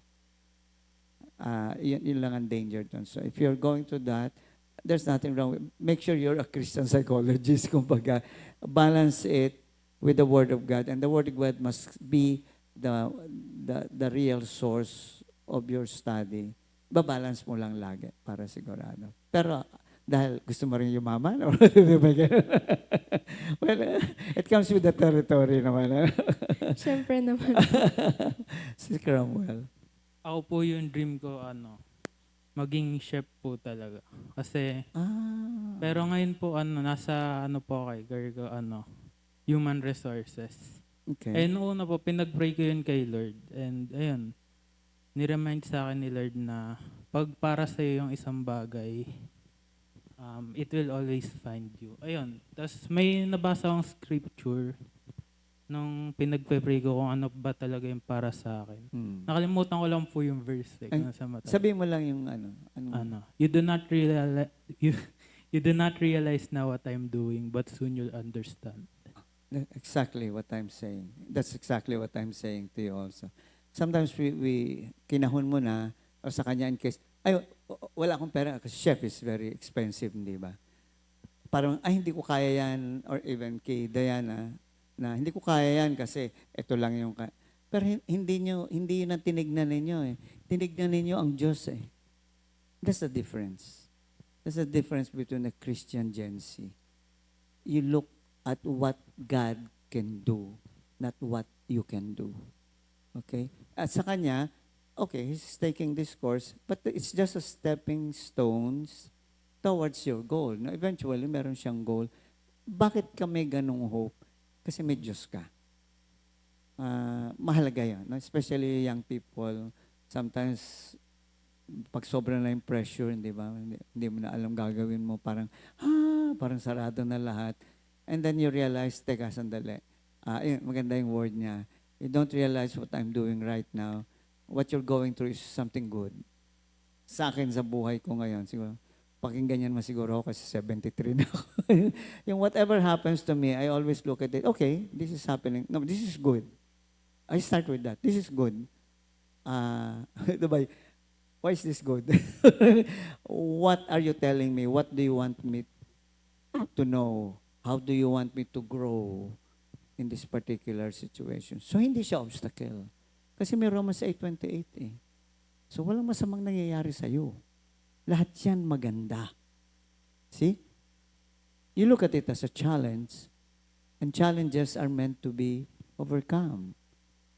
Yun lang ang danger doon. So if you're going to that, there's nothing wrong with, make sure you're a Christian psychologist, kumbaga. Balance it with the Word of God. And the Word of God must be the real source of your study. Babalance mo lang lagi para sigurado. Pero dahil gusto mo rin yumaman? Or well, it comes with the territory naman. Siyempre naman. Si Cromwell. Ako po yung dream ko, maging chef po talaga. Kasi, pero ngayon po, nasa, po kay Gargo, human resources. Okay. Eh, noong una po, pinag-pray ko yun kay Lord. And, ayun, niremind sa akin ni Lord na, pag para sa iyo yung isang bagay, it will always find you. Ayun. Tapos may nabasa akong scripture nung pinagpe-pray ko kung ano ba talaga yung para sa akin. Hmm. Nakalimutan ko lang po yung verse Ay, kung nasa mata. Sabihin mo lang yung You do not realize you do not realize now what I'm doing, but soon you'll understand. Exactly what I'm saying. That's exactly what I'm saying to you also. Sometimes we kinahon mo na, o sa kanya in case, ay, wala akong pera kasi chef is very expensive, di ba? Parang, ay, hindi ko kaya yan, or even kay Diana, na hindi ko kaya yan kasi ito lang yung pero hindi yun ang tinignan ninyo eh. Tinignan ninyo ang Diyos eh. That's the difference. That's the difference between a Christian Gen Z. You look at what God can do, not what you can do. Okay? At sa kanya, okay, he's taking this course, but it's just a stepping stones towards your goal. No, eventually, meron siyang goal. Bakit ka may ganong hope? Kasi may Diyos ka. Mahalaga yan. No? Especially young people. Sometimes, pag sobra na yung pressure, di ba? Hindi mo na alam gagawin mo. Parang sarado na lahat. And then you realize, teka, sandali. Maganda yung word niya. You don't realize what I'm doing right now. What you're going through is something good. Sa akin, sa buhay ko ngayon, siguro, pakinggan yan masiguro ako kasi 73 na ako. Yung whatever happens to me, I always look at it, okay, this is happening. No, this is good. I start with that. This is good. Diba? Why is this good? What are you telling me? What do you want me to know? How do you want me to grow in this particular situation? So, hindi siya obstacle. Kasi may Romans 8:28 eh. So, walang masamang nangyayari sa'yo. Lahat yan maganda. See? You look at it as a challenge, and challenges are meant to be overcome.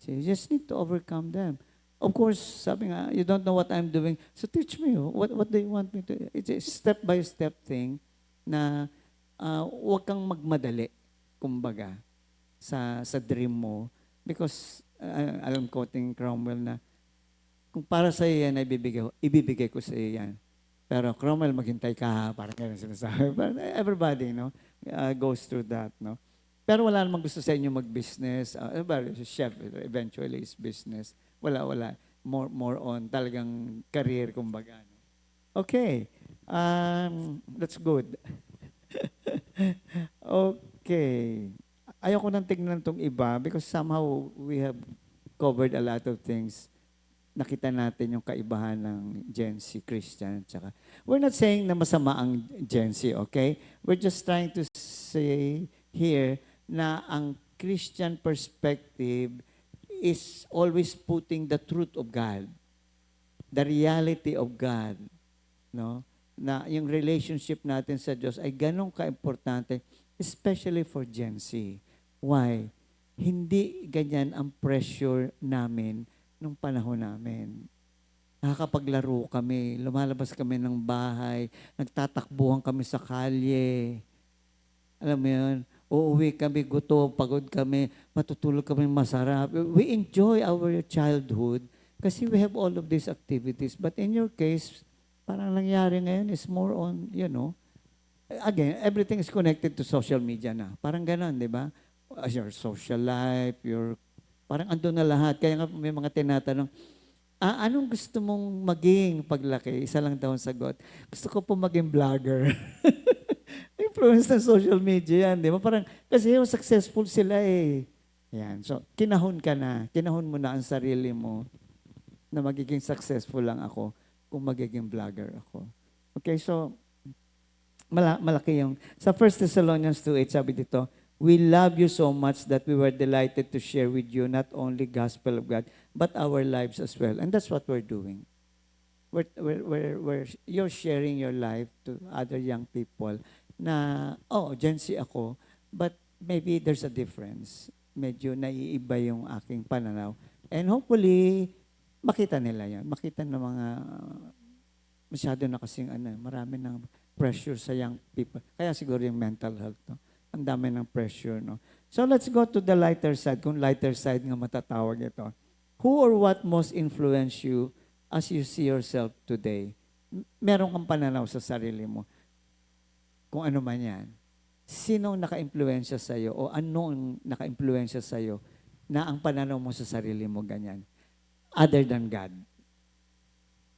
See, you just need to overcome them. Of course, sabi nga, you don't know what I'm doing, so teach me. What do you want me to do? It's a step-by-step thing na huwag kang magmadali, kumbaga, sa dream mo. Because, alam ko, ting Cromwell na, kung para sa iyo yan, ibibigay ko sa iyo yan. Pero Cromwell, maghintay ka ha, parang ganun sinasabi. But everybody, goes through that, Pero wala namang gusto sa inyo mag-business. Chef, eventually is business. Wala. More on talagang career, kumbaga. Okay. That's good. Okay. Ayoko nang tignan tong iba because somehow we have covered a lot of things. Nakita natin yung kaibahan ng Gen Z Christian. Tsaka, we're not saying na masama ang Gen Z, okay? We're just trying to say here na ang Christian perspective is always putting the truth of God, the reality of God, na yung relationship natin sa Diyos ay ganun ka-importante, especially for Gen Z. Why? Hindi ganyan ang pressure namin nung panahon namin. Nakakapaglaro kami, lumalabas kami ng bahay, nagtatakbuhan kami sa kalye. Alam mo yun? Uuwi kami, gutom, pagod kami, matutulog kami masarap. We enjoy our childhood kasi we have all of these activities. But in your case, parang nangyari ngayon is more on, again, everything is connected to social media na. Parang ganon, di ba? Your social life, parang andun na lahat. Kaya nga may mga tinatanong, anong gusto mong maging paglaki? Isa lang daw ang sagot. Gusto ko po maging vlogger. Influence ng social media yan, di ba? Parang, kasi yung successful sila eh. Yan. So, kinahon mo na ang sarili mo na magiging successful lang ako kung magiging vlogger ako. Okay, so, malaki yung, sa 1 Thessalonians 2:8, sabi dito, we love you so much that we were delighted to share with you not only gospel of God, but our lives as well. And that's what we're doing. You're sharing your life to other young people na, Gen Z ako, but maybe there's a difference. Medyo naiiba yung aking pananaw. And hopefully, makita nila yan. Makita ng mga, masyado na kasing, marami ng pressure sa young people. Kaya siguro yung mental health, ang dami ng pressure, So let's go to the lighter side. Kung lighter side nga matatawag ito. Who or what most influence you as you see yourself today? Meron kang pananaw sa sarili mo. Kung ano man yan. Sinong naka-impluwensya sa'yo o anong naka-impluwensya sa'yo na ang pananaw mo sa sarili mo ganyan? Other than God.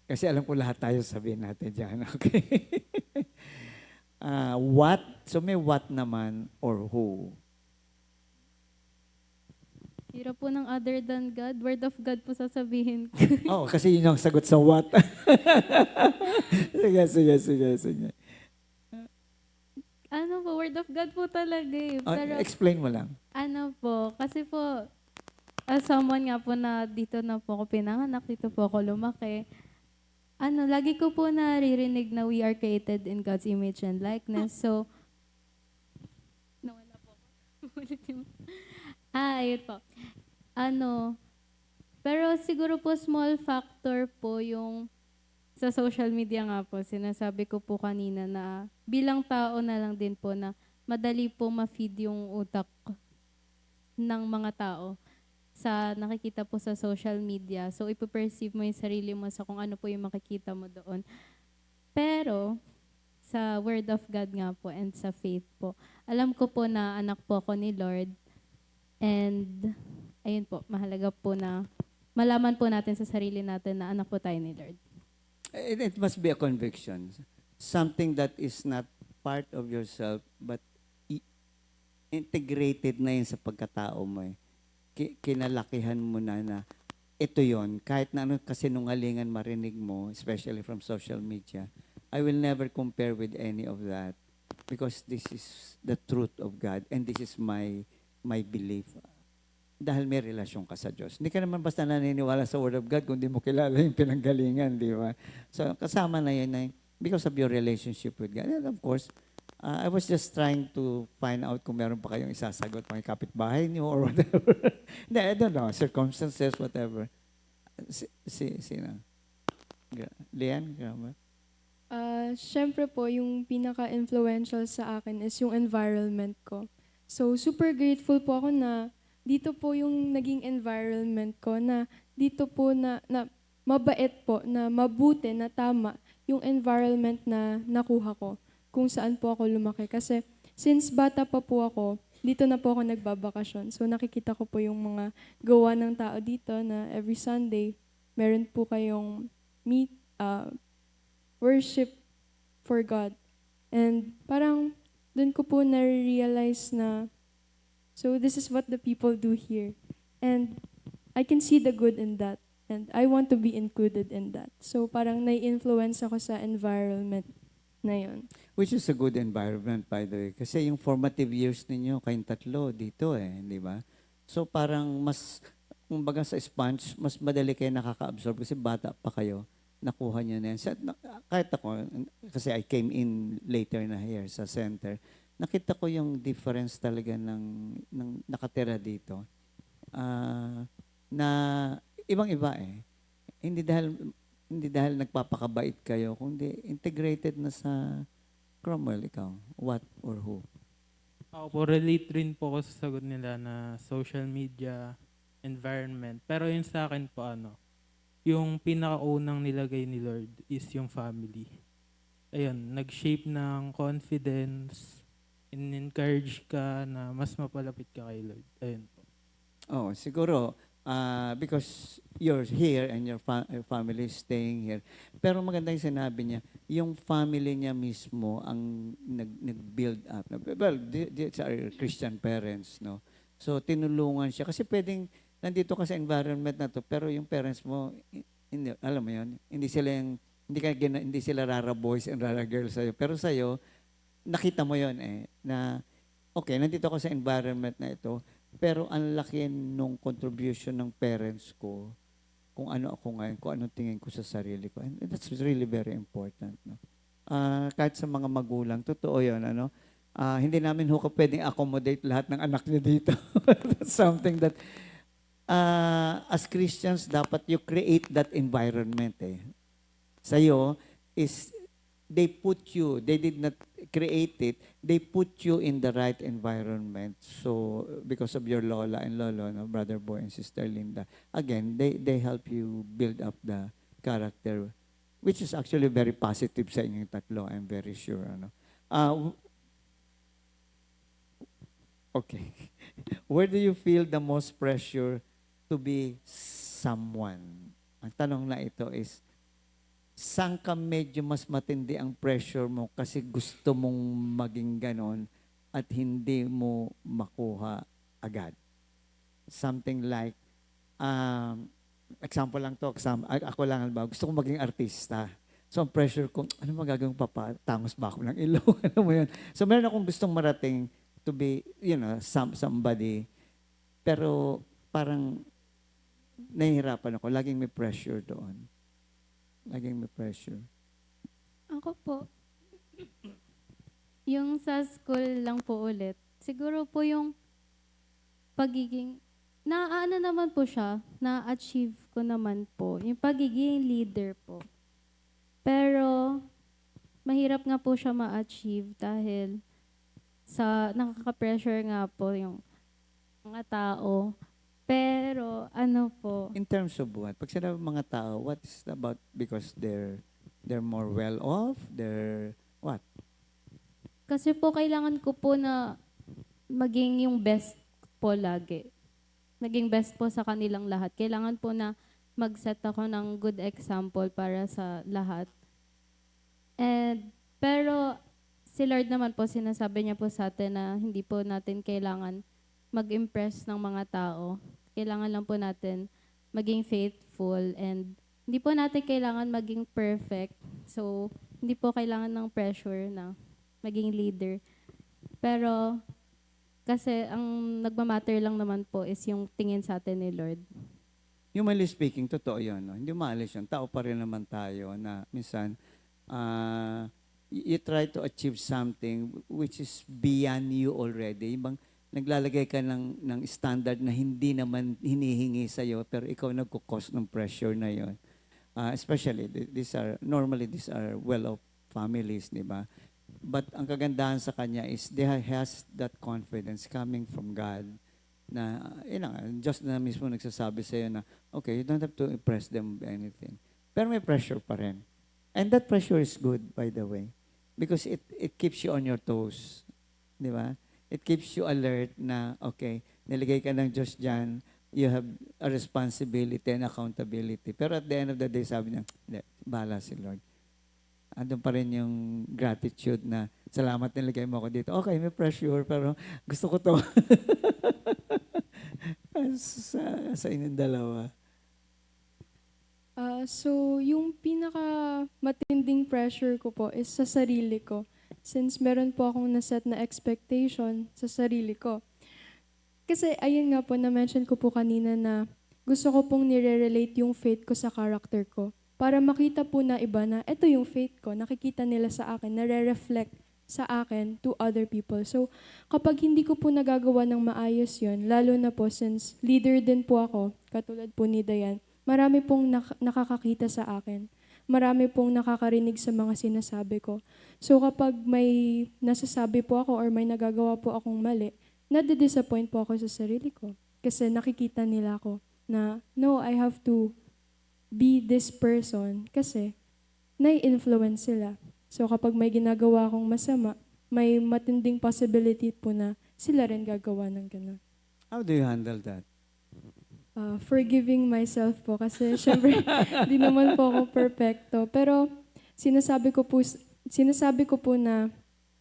Kasi alam ko lahat tayo sabihin natin dyan, okay? What? So may what naman or who? Hirap po ng other than God. Word of God po sasabihin ko. Oh, kasi yun yung sagot sa what. Sige. Ano po, word of God po talaga eh. Oh, Pero explain mo lang. ano po, kasi po, as someone nga po na dito na po ako pinanganak, dito po ako lumaki, lagi ko po naririnig na we are created in God's image and likeness. So, nawala po ako. Ulit yung- ayun po. Pero siguro po small factor po yung sa social media nga po, sinasabi ko po kanina na bilang tao na lang din po na madali po ma-feed yung utak ng mga tao sa nakikita po sa social media. So, ipo-perceive mo yung sarili mo sa kung ano po yung makikita mo doon. Pero, sa Word of God nga po and sa faith po, alam ko po na anak po ako ni Lord. And, ayun po, mahalaga po na malaman po natin sa sarili natin na anak po tayo ni Lord. It must be a conviction. Something that is not part of yourself, but integrated na yun sa pagkatao mo eh. Kinalakihan mo na ito yon kahit na ano kasinungalingan marinig mo, especially from social media, I will never compare with any of that because this is the truth of God and this is my belief. Dahil may relasyon ka sa Diyos. Hindi ka naman basta naniniwala sa Word of God kung di mo kilala yung pinanggalingan, di ba? So, kasama na yun because of your relationship with God. And of course, I was just trying to find out kung meron pa kayong isasagot mga kapitbahay niyo or whatever. Hindi, I don't know, circumstances, whatever. Sino? Lian, grabe. Syempre po, yung pinaka-influential sa akin is yung environment ko. So, super grateful po ako na dito po yung naging environment ko na dito po na mabait po, na mabuti, na tama yung environment na nakuha ko kung saan po ako lumaki. Kasi since bata pa po ako, dito na po ako nagbabakasyon. So nakikita ko po yung mga gawa ng tao dito na every Sunday, meron po kayong worship for God. And parang doon ko po na-realize na so this is what the people do here. And I can see the good in that. And I want to be included in that. So parang nai-influence ako sa environment na yun. Which is a good environment, by the way. Kasi yung formative years ninyo, kayong tatlo dito di ba? So parang mas, kumbaga sa sponge, mas madali kayo nakaka-absorb kasi bata pa kayo, nakuha nyo na yan. Kahit ako, kasi I came in later na here sa center, nakita ko yung difference talaga ng nakatira dito. Na ibang-iba Hindi dahil nagpapakabait kayo, kundi integrated na sa Cromwell, ikaw. What or who? Ako po, relate rin po ako sa sagot nila na social media, environment. Pero yun sa akin po yung pinakaunang nilagay ni Lord is yung family. Ayun, nag-shape ng confidence, in-encourage ka na mas mapalapit ka kay Lord. Ayun po. Oh, siguro, because you're here and your family is staying here. Pero maganda yung sinabi niya, yung family niya mismo ang nag-build up. Well, these are Christian parents, no? So, tinulungan siya. Kasi pwedeng, nandito ka sa environment na to, pero yung parents mo, hindi, alam mo yun, hindi sila rara boys and rara girls sa'yo. Pero sa'yo, nakita mo yon na okay, nandito ako sa environment na ito, pero ang laki nung contribution ng parents ko kung ano ako ngayon, kung anong tingin ko sa sarili ko. And that's really very important. No? Kahit sa mga magulang, totoo yun. Hindi namin pwedeng accommodate lahat ng anak niyo dito. That's something that as Christians, dapat you create that environment. Sa'yo is they did not create it, they put you in the right environment. So, because of your lola and lolo, brother boy and sister Linda, again, they help you build up the character, which is actually very positive sa inyong tatlo, I'm very sure. Okay. Where do you feel the most pressure to be someone? Ang tanong na ito is, saan ka medyo mas matindi ang pressure mo kasi gusto mong maging ganon at hindi mo makuha agad? Something like, example lang to, ako lang, halimbawa, gusto kong maging artista. So, ang pressure ko, ano magagawin pa? Tangos ba ako ng ilong? Ano mo yun? So, meron akong gustong marating to be, somebody. Pero, parang, nahihirapan ako. Laging may pressure doon. Laging may pressure. Ako po, yung sa school lang po ulit, siguro po yung pagiging, naano naman po siya, na-achieve ko naman po, yung pagiging leader po. Pero, mahirap nga po siya ma-achieve dahil sa nakaka-pressure nga po yung mga tao. Pero, ano po, In terms of what? Pag sinabi mga tao, what is about? Because they're more well off? They're what? kasi po kailangan ko po na maging yung best po lagi. Naging best po sa kanilang lahat. Kailangan po na mag-set ako ng good example para sa lahat. Pero si Lord naman po, sinasabi niya po sa atin na hindi po natin kailangan mag-impress ng mga tao. Kailangan lang po natin maging faithful and hindi po natin kailangan maging perfect. So, hindi po kailangan ng pressure na maging leader. Pero, kasi ang nagmamatter lang naman po is yung tingin sa atin ni Lord. Humanly speaking, totoo yun. No? Hindi maalis yun. Tao pa rin naman tayo na minsan, you try to achieve something which is beyond you already. Yung bang naglalagay ka ng standard na hindi naman hinihingi sa'yo, pero ikaw nagkukos ng pressure na yon. Especially, these are well-off families, di ba? But ang kagandahan sa kanya is they has that confidence coming from God na, just na mismo nagsasabi sa'yo na, okay, you don't have to impress them with anything. Pero may pressure pa rin. And that pressure is good, by the way. Because it keeps you on your toes. Di ba? It keeps you alert na, okay, niligay ka ng Diyos dyan, you have a responsibility and accountability. Pero at the end of the day, sabi niya, hindi, bahala si Lord. Andun pa rin yung gratitude na, salamat nilagay mo ako dito. Okay, may pressure, pero gusto ko to. sa inyong dalawa. So, yung pinaka matinding pressure ko po is sa sarili ko. Since meron po akong naset na expectation sa sarili ko. Kasi ayun nga po, na-mention ko po kanina na gusto ko pong nire-relate yung faith ko sa character ko. Para makita po na iba na ito yung faith ko, nakikita nila sa akin, nare-reflect sa akin to other people. So, kapag hindi ko po nagagawa ng maayos yon, lalo na po since leader din po ako, katulad po ni Dayan, marami pong nakakakita sa akin. Marami pong nakakarinig sa mga sinasabi ko. So kapag may nasasabi po ako or may nagagawa po akong mali, nade-disappoint po ako sa sarili ko. Kasi nakikita nila ako na, no, I have to be this person kasi nai-influence sila. So kapag may ginagawa akong masama, may matinding possibility po na sila rin gagawa ng gano'n. How do you handle that? Forgiving myself po kasi syempre di naman po ako perfecto. Pero sinasabi ko po na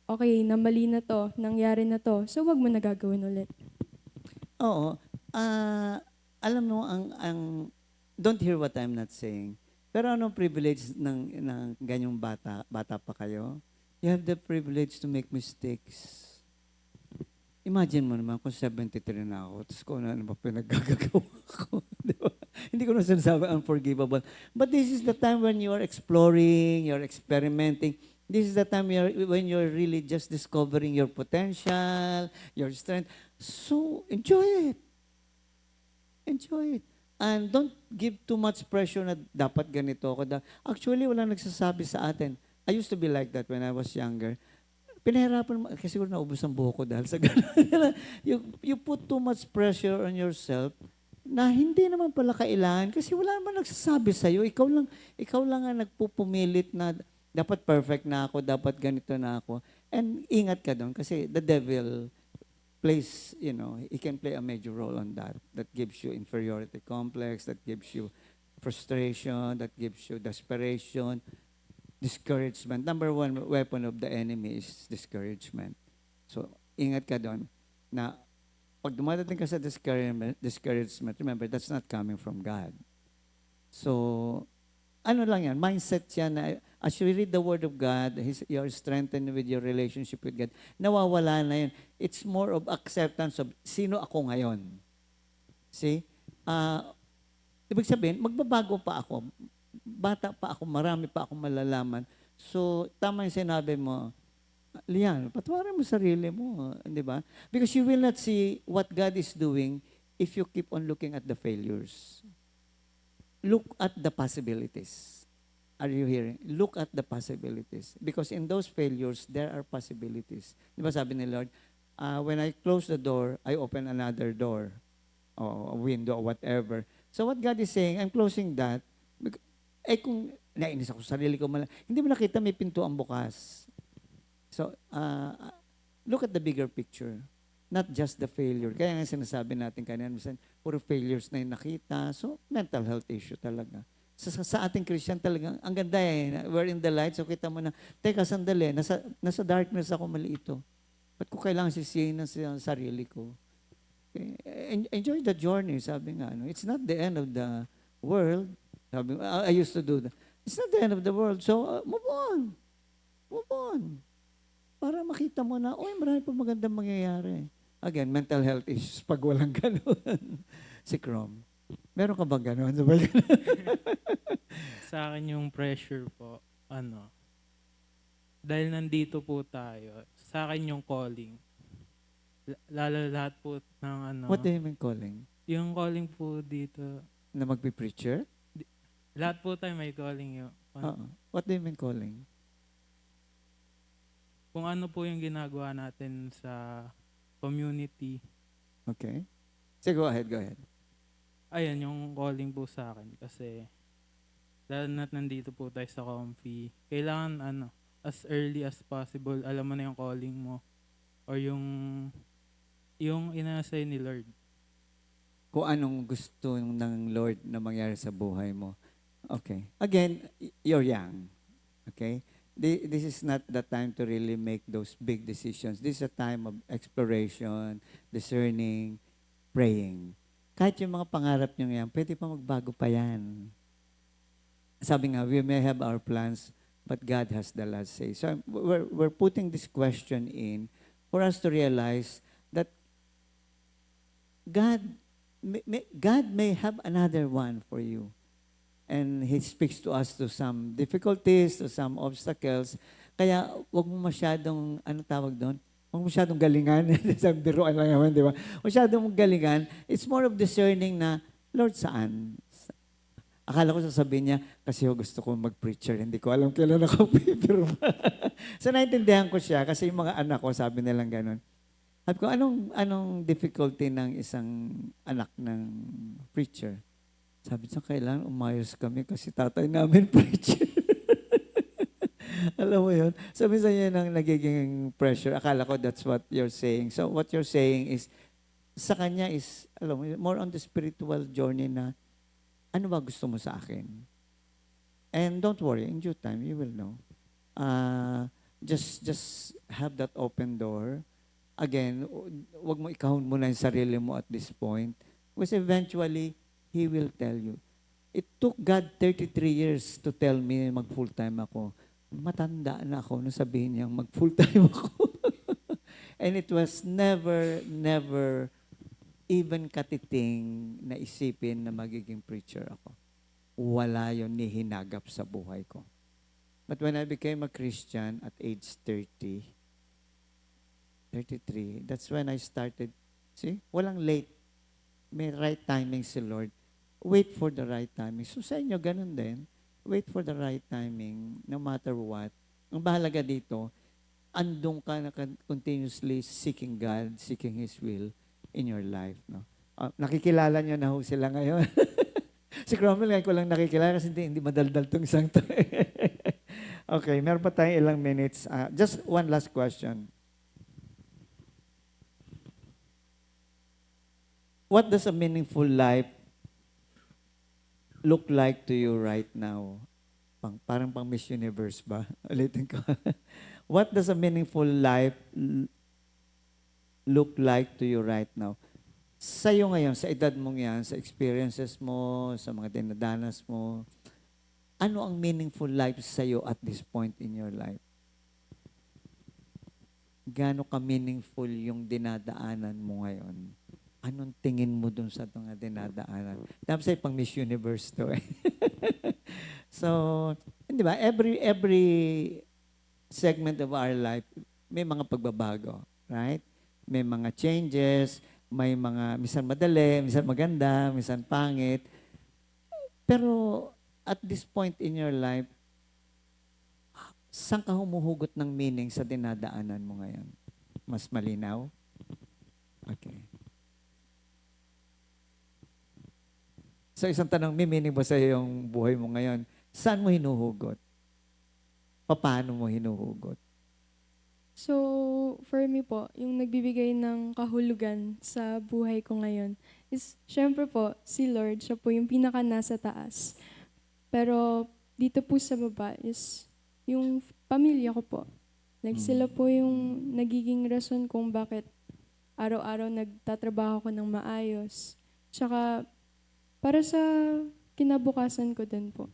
okay, na mali na to, nangyari na to, so wag mo na gagawin ulit. Oo. Alam mo, don't hear what I'm not saying. Pero anong privilege ng ganyong bata pa kayo? You have the privilege to make mistakes. Imagine mo naman kung 73 na ako, tapos kung ano ba pinaggagawa ko. Di ba? Hindi ko na sinasabi unforgivable. But this is the time when you are exploring, you're experimenting. This is the time when you're really just discovering your potential, your strength. So, enjoy it. Enjoy it. And don't give too much pressure na dapat ganito ako. Actually, wala nagsasabi sa atin. I used to be like that when I was younger. Pinahirapan mo, kasi siguro naubos ang buhok ko dahil sa gano'n. you put too much pressure on yourself na hindi naman pala kailangan kasi wala naman nagsasabi sa'yo. Ikaw lang ang nagpupumilit na dapat perfect na ako, dapat ganito na ako. And ingat ka doon kasi the devil plays, he can play a major role on that. That gives you inferiority complex, that gives you frustration, that gives you desperation, discouragement. Number one weapon of the enemy is discouragement. So, ingat ka doon na pag dumadating ka sa discouragement, remember, that's not coming from God. So, ano lang yan, mindset yan na as you read the Word of God, you're strengthened with your relationship with God, nawawala na yun. It's more of acceptance of sino ako ngayon. See? Ibig sabihin, magbabago pa ako. Bata pa ako, marami pa akong malalaman. So, tama yung sinabi mo, Lian, patawarin mo sarili mo, di ba? Because you will not see what God is doing if you keep on looking at the failures. Look at the possibilities. Are you hearing? Look at the possibilities. Because in those failures, there are possibilities. Di ba sabi ni Lord, when I close the door, I open another door, or a window, or whatever. So what God is saying, I'm closing that. Kung nainis ako sa sarili ko, hindi mo nakita may pinto ang bukas. So, look at the bigger picture. Not just the failure. Kaya nga sinasabi natin kanina, puro failures na yung nakita. So, mental health issue talaga. Sa ating Christian talaga, ang ganda we're in the light, so kita mo na, teka, sandali, nasa darkness ako maliito. Ba't ko kailangan sisihin ng sarili ko? Okay. Enjoy the journey, sabi nga. It's not the end of the world. Sabi, I used to do that. It's not the end of the world. So, move on. Move on. Para makita mo na, marami pa magandang mangyayari. Again, mental health issues pag walang ganun. Si Crom. Meron ka bang ganun? Sa akin yung pressure po, dahil nandito po tayo, sa akin yung calling. Lalo lahat po ng What do you mean calling? Yung calling po dito, Na magbe-preacher? lahat po tayo may calling yun. What do you mean calling? Kung ano po yung ginagawa natin sa community. Okay. So, go ahead. Ayan, yung calling po sa akin. Kasi, dahil nandito po tayo sa Comfy, kailangan, as early as possible, alam mo na yung calling mo. Or yung inasay ni Lord. Kung anong gusto ng Lord na mangyari sa buhay mo. Okay. Again, you're young. Okay? This is not the time to really make those big decisions. This is a time of exploration, discerning, praying. Kahit yung mga pangarap nyo yan, pwede pa magbago pa yan. Sabi nga, we may have our plans, but God has the last say. So we're putting this question in for us to realize that God may have another one for you. And He speaks to us to some difficulties, to some obstacles. Kaya wag mo masyadong, tawag doon? Wag mo masyadong galingan. Sa biruan lang naman, di ba? Masyadong galingan. It's more of discerning na, Lord, saan? Akala ko sasabihin niya, kasi gusto ko mag-preacher. Hindi ko alam kailan ako pipirma. So, naintindihan ko siya kasi yung mga anak ko, sabi nilang ganun. Sabi ko, anong difficulty ng isang anak ng preacher? Sabi niya, kailangan umayos kami kasi tatay namin preacher. Alam mo yun? So, minsan yun ang nagiging pressure. Akala ko that's what you're saying. So, what you're saying is, sa kanya is, alam mo, more on the spiritual journey na, ano ba gusto mo sa akin? And don't worry, in due time, you will know. Just have that open door. Again, wag mo ikahon muna yung sarili mo at this point. Because eventually, He will tell you. It took God 33 years to tell me mag-full-time ako. Matanda na ako nung sabihin niya mag-full-time ako. And it was never even katiting na isipin na magiging preacher ako. Wala yun ni hinagap sa buhay ko. But when I became a Christian at age 33, that's when I started. See? Walang late. May right timing si Lord. Wait for the right timing. So sa inyo, ganun din. Wait for the right timing, no matter what. Ang bahalaga dito, andun ka na continuously seeking God, seeking His will in your life. No? Nakikilala nyo na ho sila ngayon. Si Cromwell, ngayon ko lang nakikilala kasi hindi madaldal tong isang to. Okay, meron pa tayong ilang minutes. Just one last question. What does a meaningful life look like to you right now? Parang pang Miss Universe ba? Ulitin ko. What does a meaningful life look like to you right now? Sa'yo ngayon, sa edad mong yan, sa experiences mo, sa mga dinadanas mo, ano ang meaningful life sa'yo at this point in your life? Gaano ka meaningful yung dinadaanan mo ngayon? Anong tingin mo dun sa mga dinadaanan? Dapat sa'yo pang Miss Universe to eh. So, di ba, every segment of our life, may mga pagbabago, right? May mga changes, may mga, minsan madali, minsan maganda, minsan pangit. Pero, at this point in your life, saan ka humuhugot ng meaning sa dinadaanan mo ngayon? Mas malinaw? Okay. So, isang tanong, may meaning ba sa yung buhay mo ngayon? Saan mo hinuhugot? Paano mo hinuhugot? So, for me po, yung nagbibigay ng kahulugan sa buhay ko ngayon is, syempre po, si Lord, siya po yung pinaka nasa taas. Pero, dito po sa baba is yung pamilya ko po. Like, sila po yung nagiging rason kung bakit araw-araw nagtatrabaho ko ng maayos. Tsaka, para sa kinabukasan ko din po.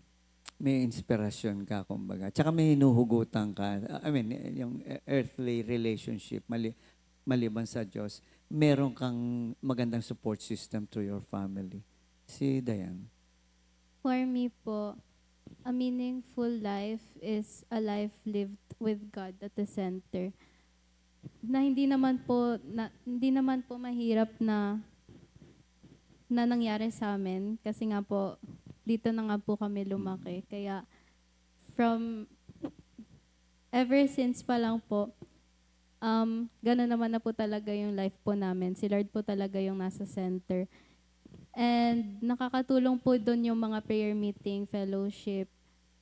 May inspirasyon ka, kumbaga. Tsaka may hinuhugutan ka. I mean, yung earthly relationship, maliban sa Diyos, meron kang magandang support system to your family. Si Dayan. For me po, a meaningful life is a life lived with God at the center. Na hindi naman po mahirap na nangyari sa amin kasi nga po dito na nga po kami lumaki. Kaya ever since pa lang po, gano'n naman na po talaga yung life po namin. Si Lord po talaga yung nasa center. And nakakatulong po doon yung mga prayer meeting, fellowship,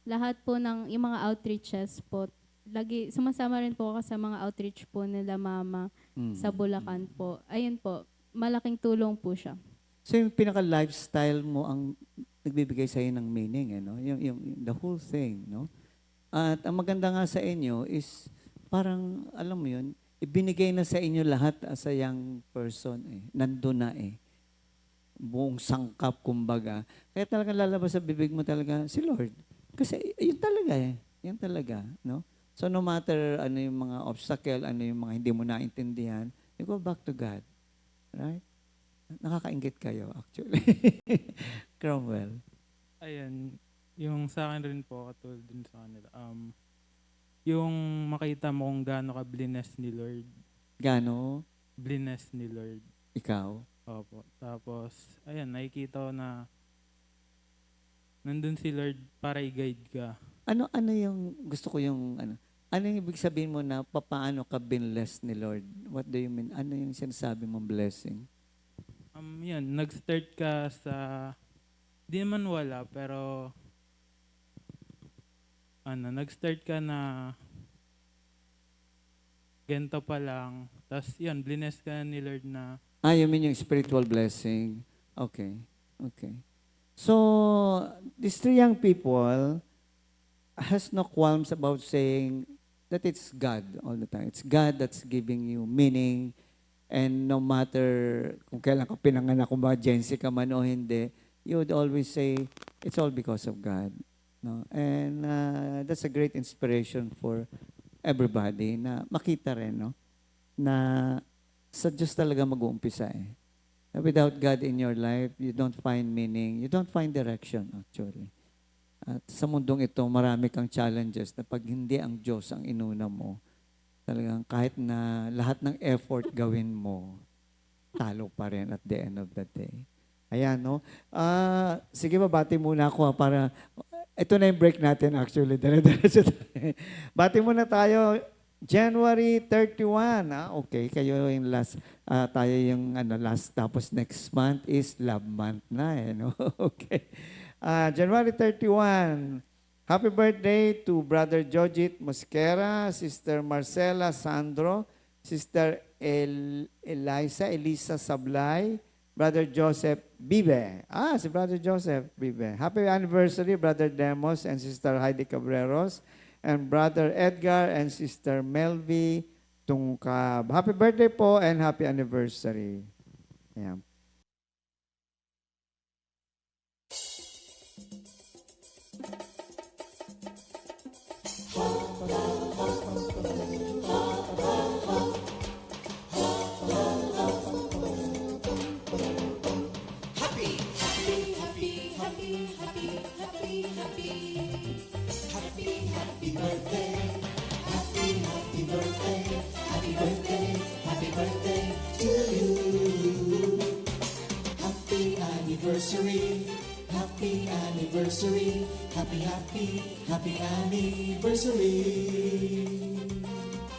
lahat po ng yung mga outreaches po. Lagi, sumasama rin po ako sa mga outreach po nila mama sa Bulacan po. Ayun po, malaking tulong po siya. So yung pinaka-lifestyle mo ang nagbibigay sa'yo ng meaning, eh, no? Yung the whole thing, no? At ang maganda nga sa inyo is parang, alam mo yun, ibinigay na sa inyo lahat as a young person, eh. Nandun na, eh. Buong sangkap, kumbaga. Kaya talagang lalabas sa bibig mo talaga, si Lord. Kasi yun talaga, eh. Yan talaga, no? So no matter ano yung mga obstacle, ano yung mga hindi mo naintindihan, you go back to God. Right? Nakakaingit kayo, actually. Cromwell. Ayan, yung sa akin rin po, katulad din sa kanila, yung makita mo kung gaano ka blessed ni Lord. Gano? Blessed ni Lord. Ikaw? Opo. Tapos, ayan, nakikita ko na nandun si Lord para i-guide ka. Ano yung, gusto ko yung, ano yung ibig sabihin mo na papaano ka blessed ni Lord? What do you mean? Ano yung sinasabi mong blessing? Yan, nag-start ka sa, di naman wala, pero, nag-start ka na, ganito pa lang, tapos yan, bless ka ni Lord na, You mean yung spiritual blessing? Okay. Okay. So, these three young people has no qualms about saying that it's God all the time. It's God that's giving you meaning. And no matter kung kailan ka pinanganak, kung ba Gen Z ka man o hindi, you would always say, it's all because of God. No? And that's a great inspiration for everybody na makita rin, no? Na sa Diyos talaga mag-uumpisa eh. Without God in your life, you don't find meaning, you don't find direction actually. At sa mundong ito, marami kang challenges na pag hindi ang Diyos ang inuna mo, talagang kahit na lahat ng effort gawin mo, talo pa rin at the end of the day. Ayan, no? Sige, babati muna ako para, ito na yung break natin actually. Bati muna tayo. January 31, okay, kayo yung last, tayo yung last, tapos next month is Love Month na, eh, no? Okay. January 31, happy birthday to Brother Jojit Mosquera, Sister Marcela Sandro, Sister Elisa Sablay, Brother Joseph Bibe. Si Brother Joseph Bibe. Happy anniversary, Brother Demos and Sister Heidi Cabreros, and Brother Edgar and Sister Melvi Tungkab. Happy birthday po and happy anniversary. Ayan. Happy anniversary, happy anniversary, happy anniversary.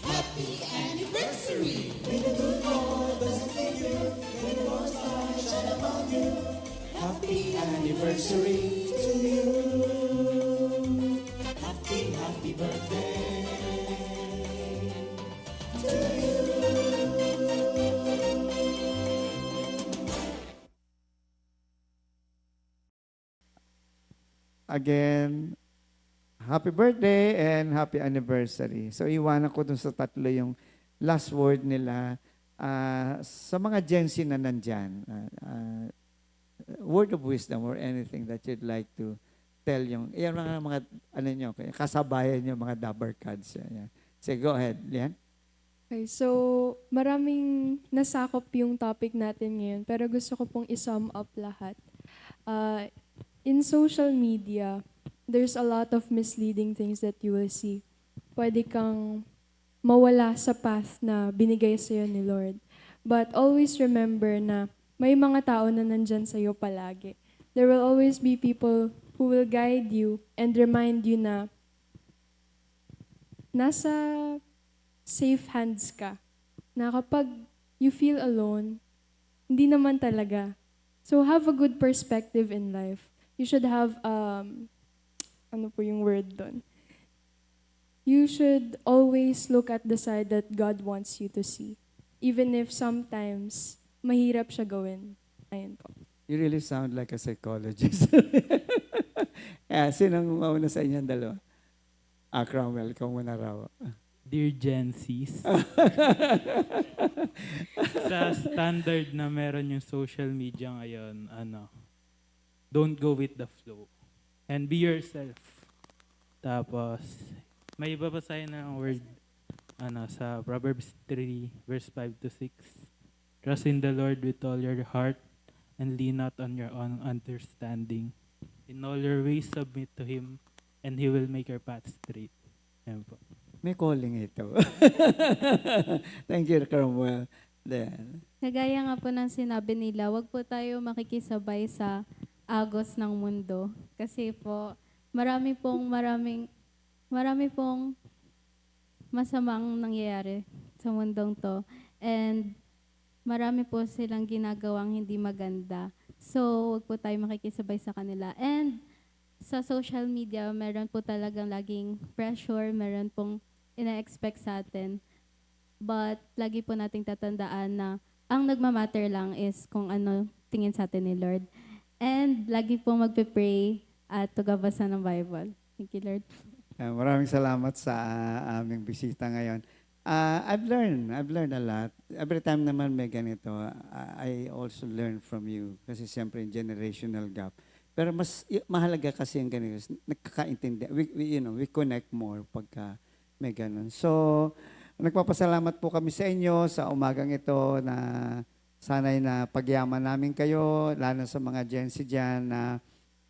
Happy anniversary. May the good Lord bless and keep you, may the Lord's light shine upon you. Happy anniversary to you. Happy birthday to you. Again, happy birthday and happy anniversary. So, iwanan ko dun sa tatlo yung last word nila. Sa mga Gen Z na nandyan, word of wisdom or anything that you'd like to tell yung, yan mga ano nyo, kasabayan nyo, mga dabber cards. Yan. So, go ahead, Lian. Okay, so maraming nasakop yung topic natin ngayon, pero gusto ko pong i-sum up lahat. In social media, there's a lot of misleading things that you will see. Pwede kang mawala sa path na binigay sa'yo ni Lord. But always remember na may mga tao na nandyan sa'yo palagi. There will always be people who will guide you and remind you na nasa safe hands ka. Na kapag you feel alone, hindi naman talaga. So have a good perspective in life. You should have, ano po yung word doon? You should always look at the side that God wants you to see. Even if sometimes mahirap siya gawin. Ayun po. You really sound like a psychologist. Sinong mauna sa inyong dalawa? Cromwell, ikaw muna raw. Dear Gen Zs, sa standard na meron yung social media ngayon, don't go with the flow. And be yourself. Tapos, may ibabasahin na ang word sa Proverbs 3, verse 5 to 6. Trust in the Lord with all your heart and lean not on your own understanding. In all your ways, submit to Him and He will make your path straight. Ayan po. May calling ito. Thank you, Cromwell. Then, Kagaya nga po ng sinabi nila, wag po tayo makikisabay sa agos ng mundo. Kasi po, marami pong masamang nangyayari sa mundong to. And marami po silang ginagawang hindi maganda. So, wag po tayo makikisabay sa kanila. And sa social media, meron po talagang laging pressure, meron pong ina-expect sa atin. But lagi po nating tatandaan na ang nagmamatter lang is kung ano tingin sa atin ni Lord. And lagi po magpe-pray at tugbabasa ng Bible. Thank you, Lord. maraming salamat sa aming bisita ngayon. I've learned a lot. Every time naman may ganito, I also learn from you. Kasi siyempre, generational gap. Pero mas mahalaga kasi yung ganito. Nagkakaintindi. We connect more pagka may ganun. So, nagpapasalamat po kami sa inyo sa umagang ito na sana'y na pagyaman namin kayo, lalo sa mga Gen Z dyan na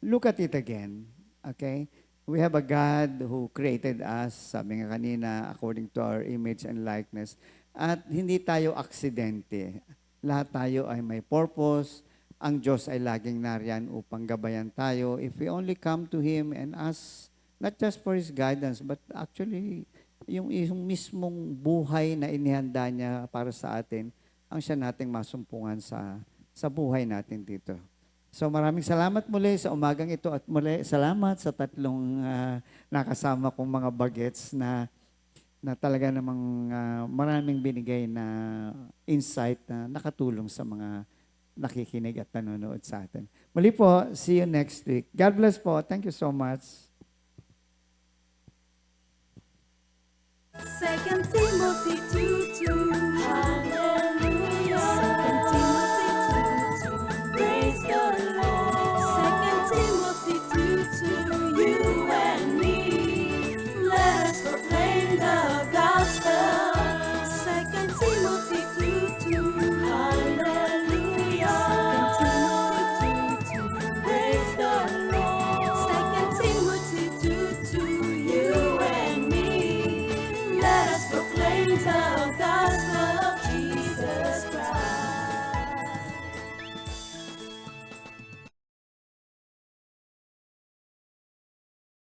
look at it again. Okay? We have a God who created us, sabi nga kanina, according to our image and likeness. At hindi tayo aksidente. Lahat tayo ay may purpose. Ang Diyos ay laging nariyan upang gabayan tayo. If we only come to Him and ask, not just for His guidance, but actually, yung mismong buhay na inihanda niya para sa atin, ang siya nating masumpungan sa buhay natin dito. So maraming salamat muli sa umagang ito at muli salamat sa tatlong nakasama kong mga bagets na talaga namang maraming binigay na insight na nakatulong sa mga nakikinig at nanonood sa atin. Muli po, see you next week. God bless po. Thank you so much. Second Timothy 2:2. Hallelujah. Second Timothy 2:2. Praise the Lord. Second Timothy 2:2. You and me, let us proclaim the gospel. Second Timothy 2:2. Hallelujah. Second Timothy 2:2. Praise the Lord. Second Timothy 2:2. You and me, let us proclaim the gospel.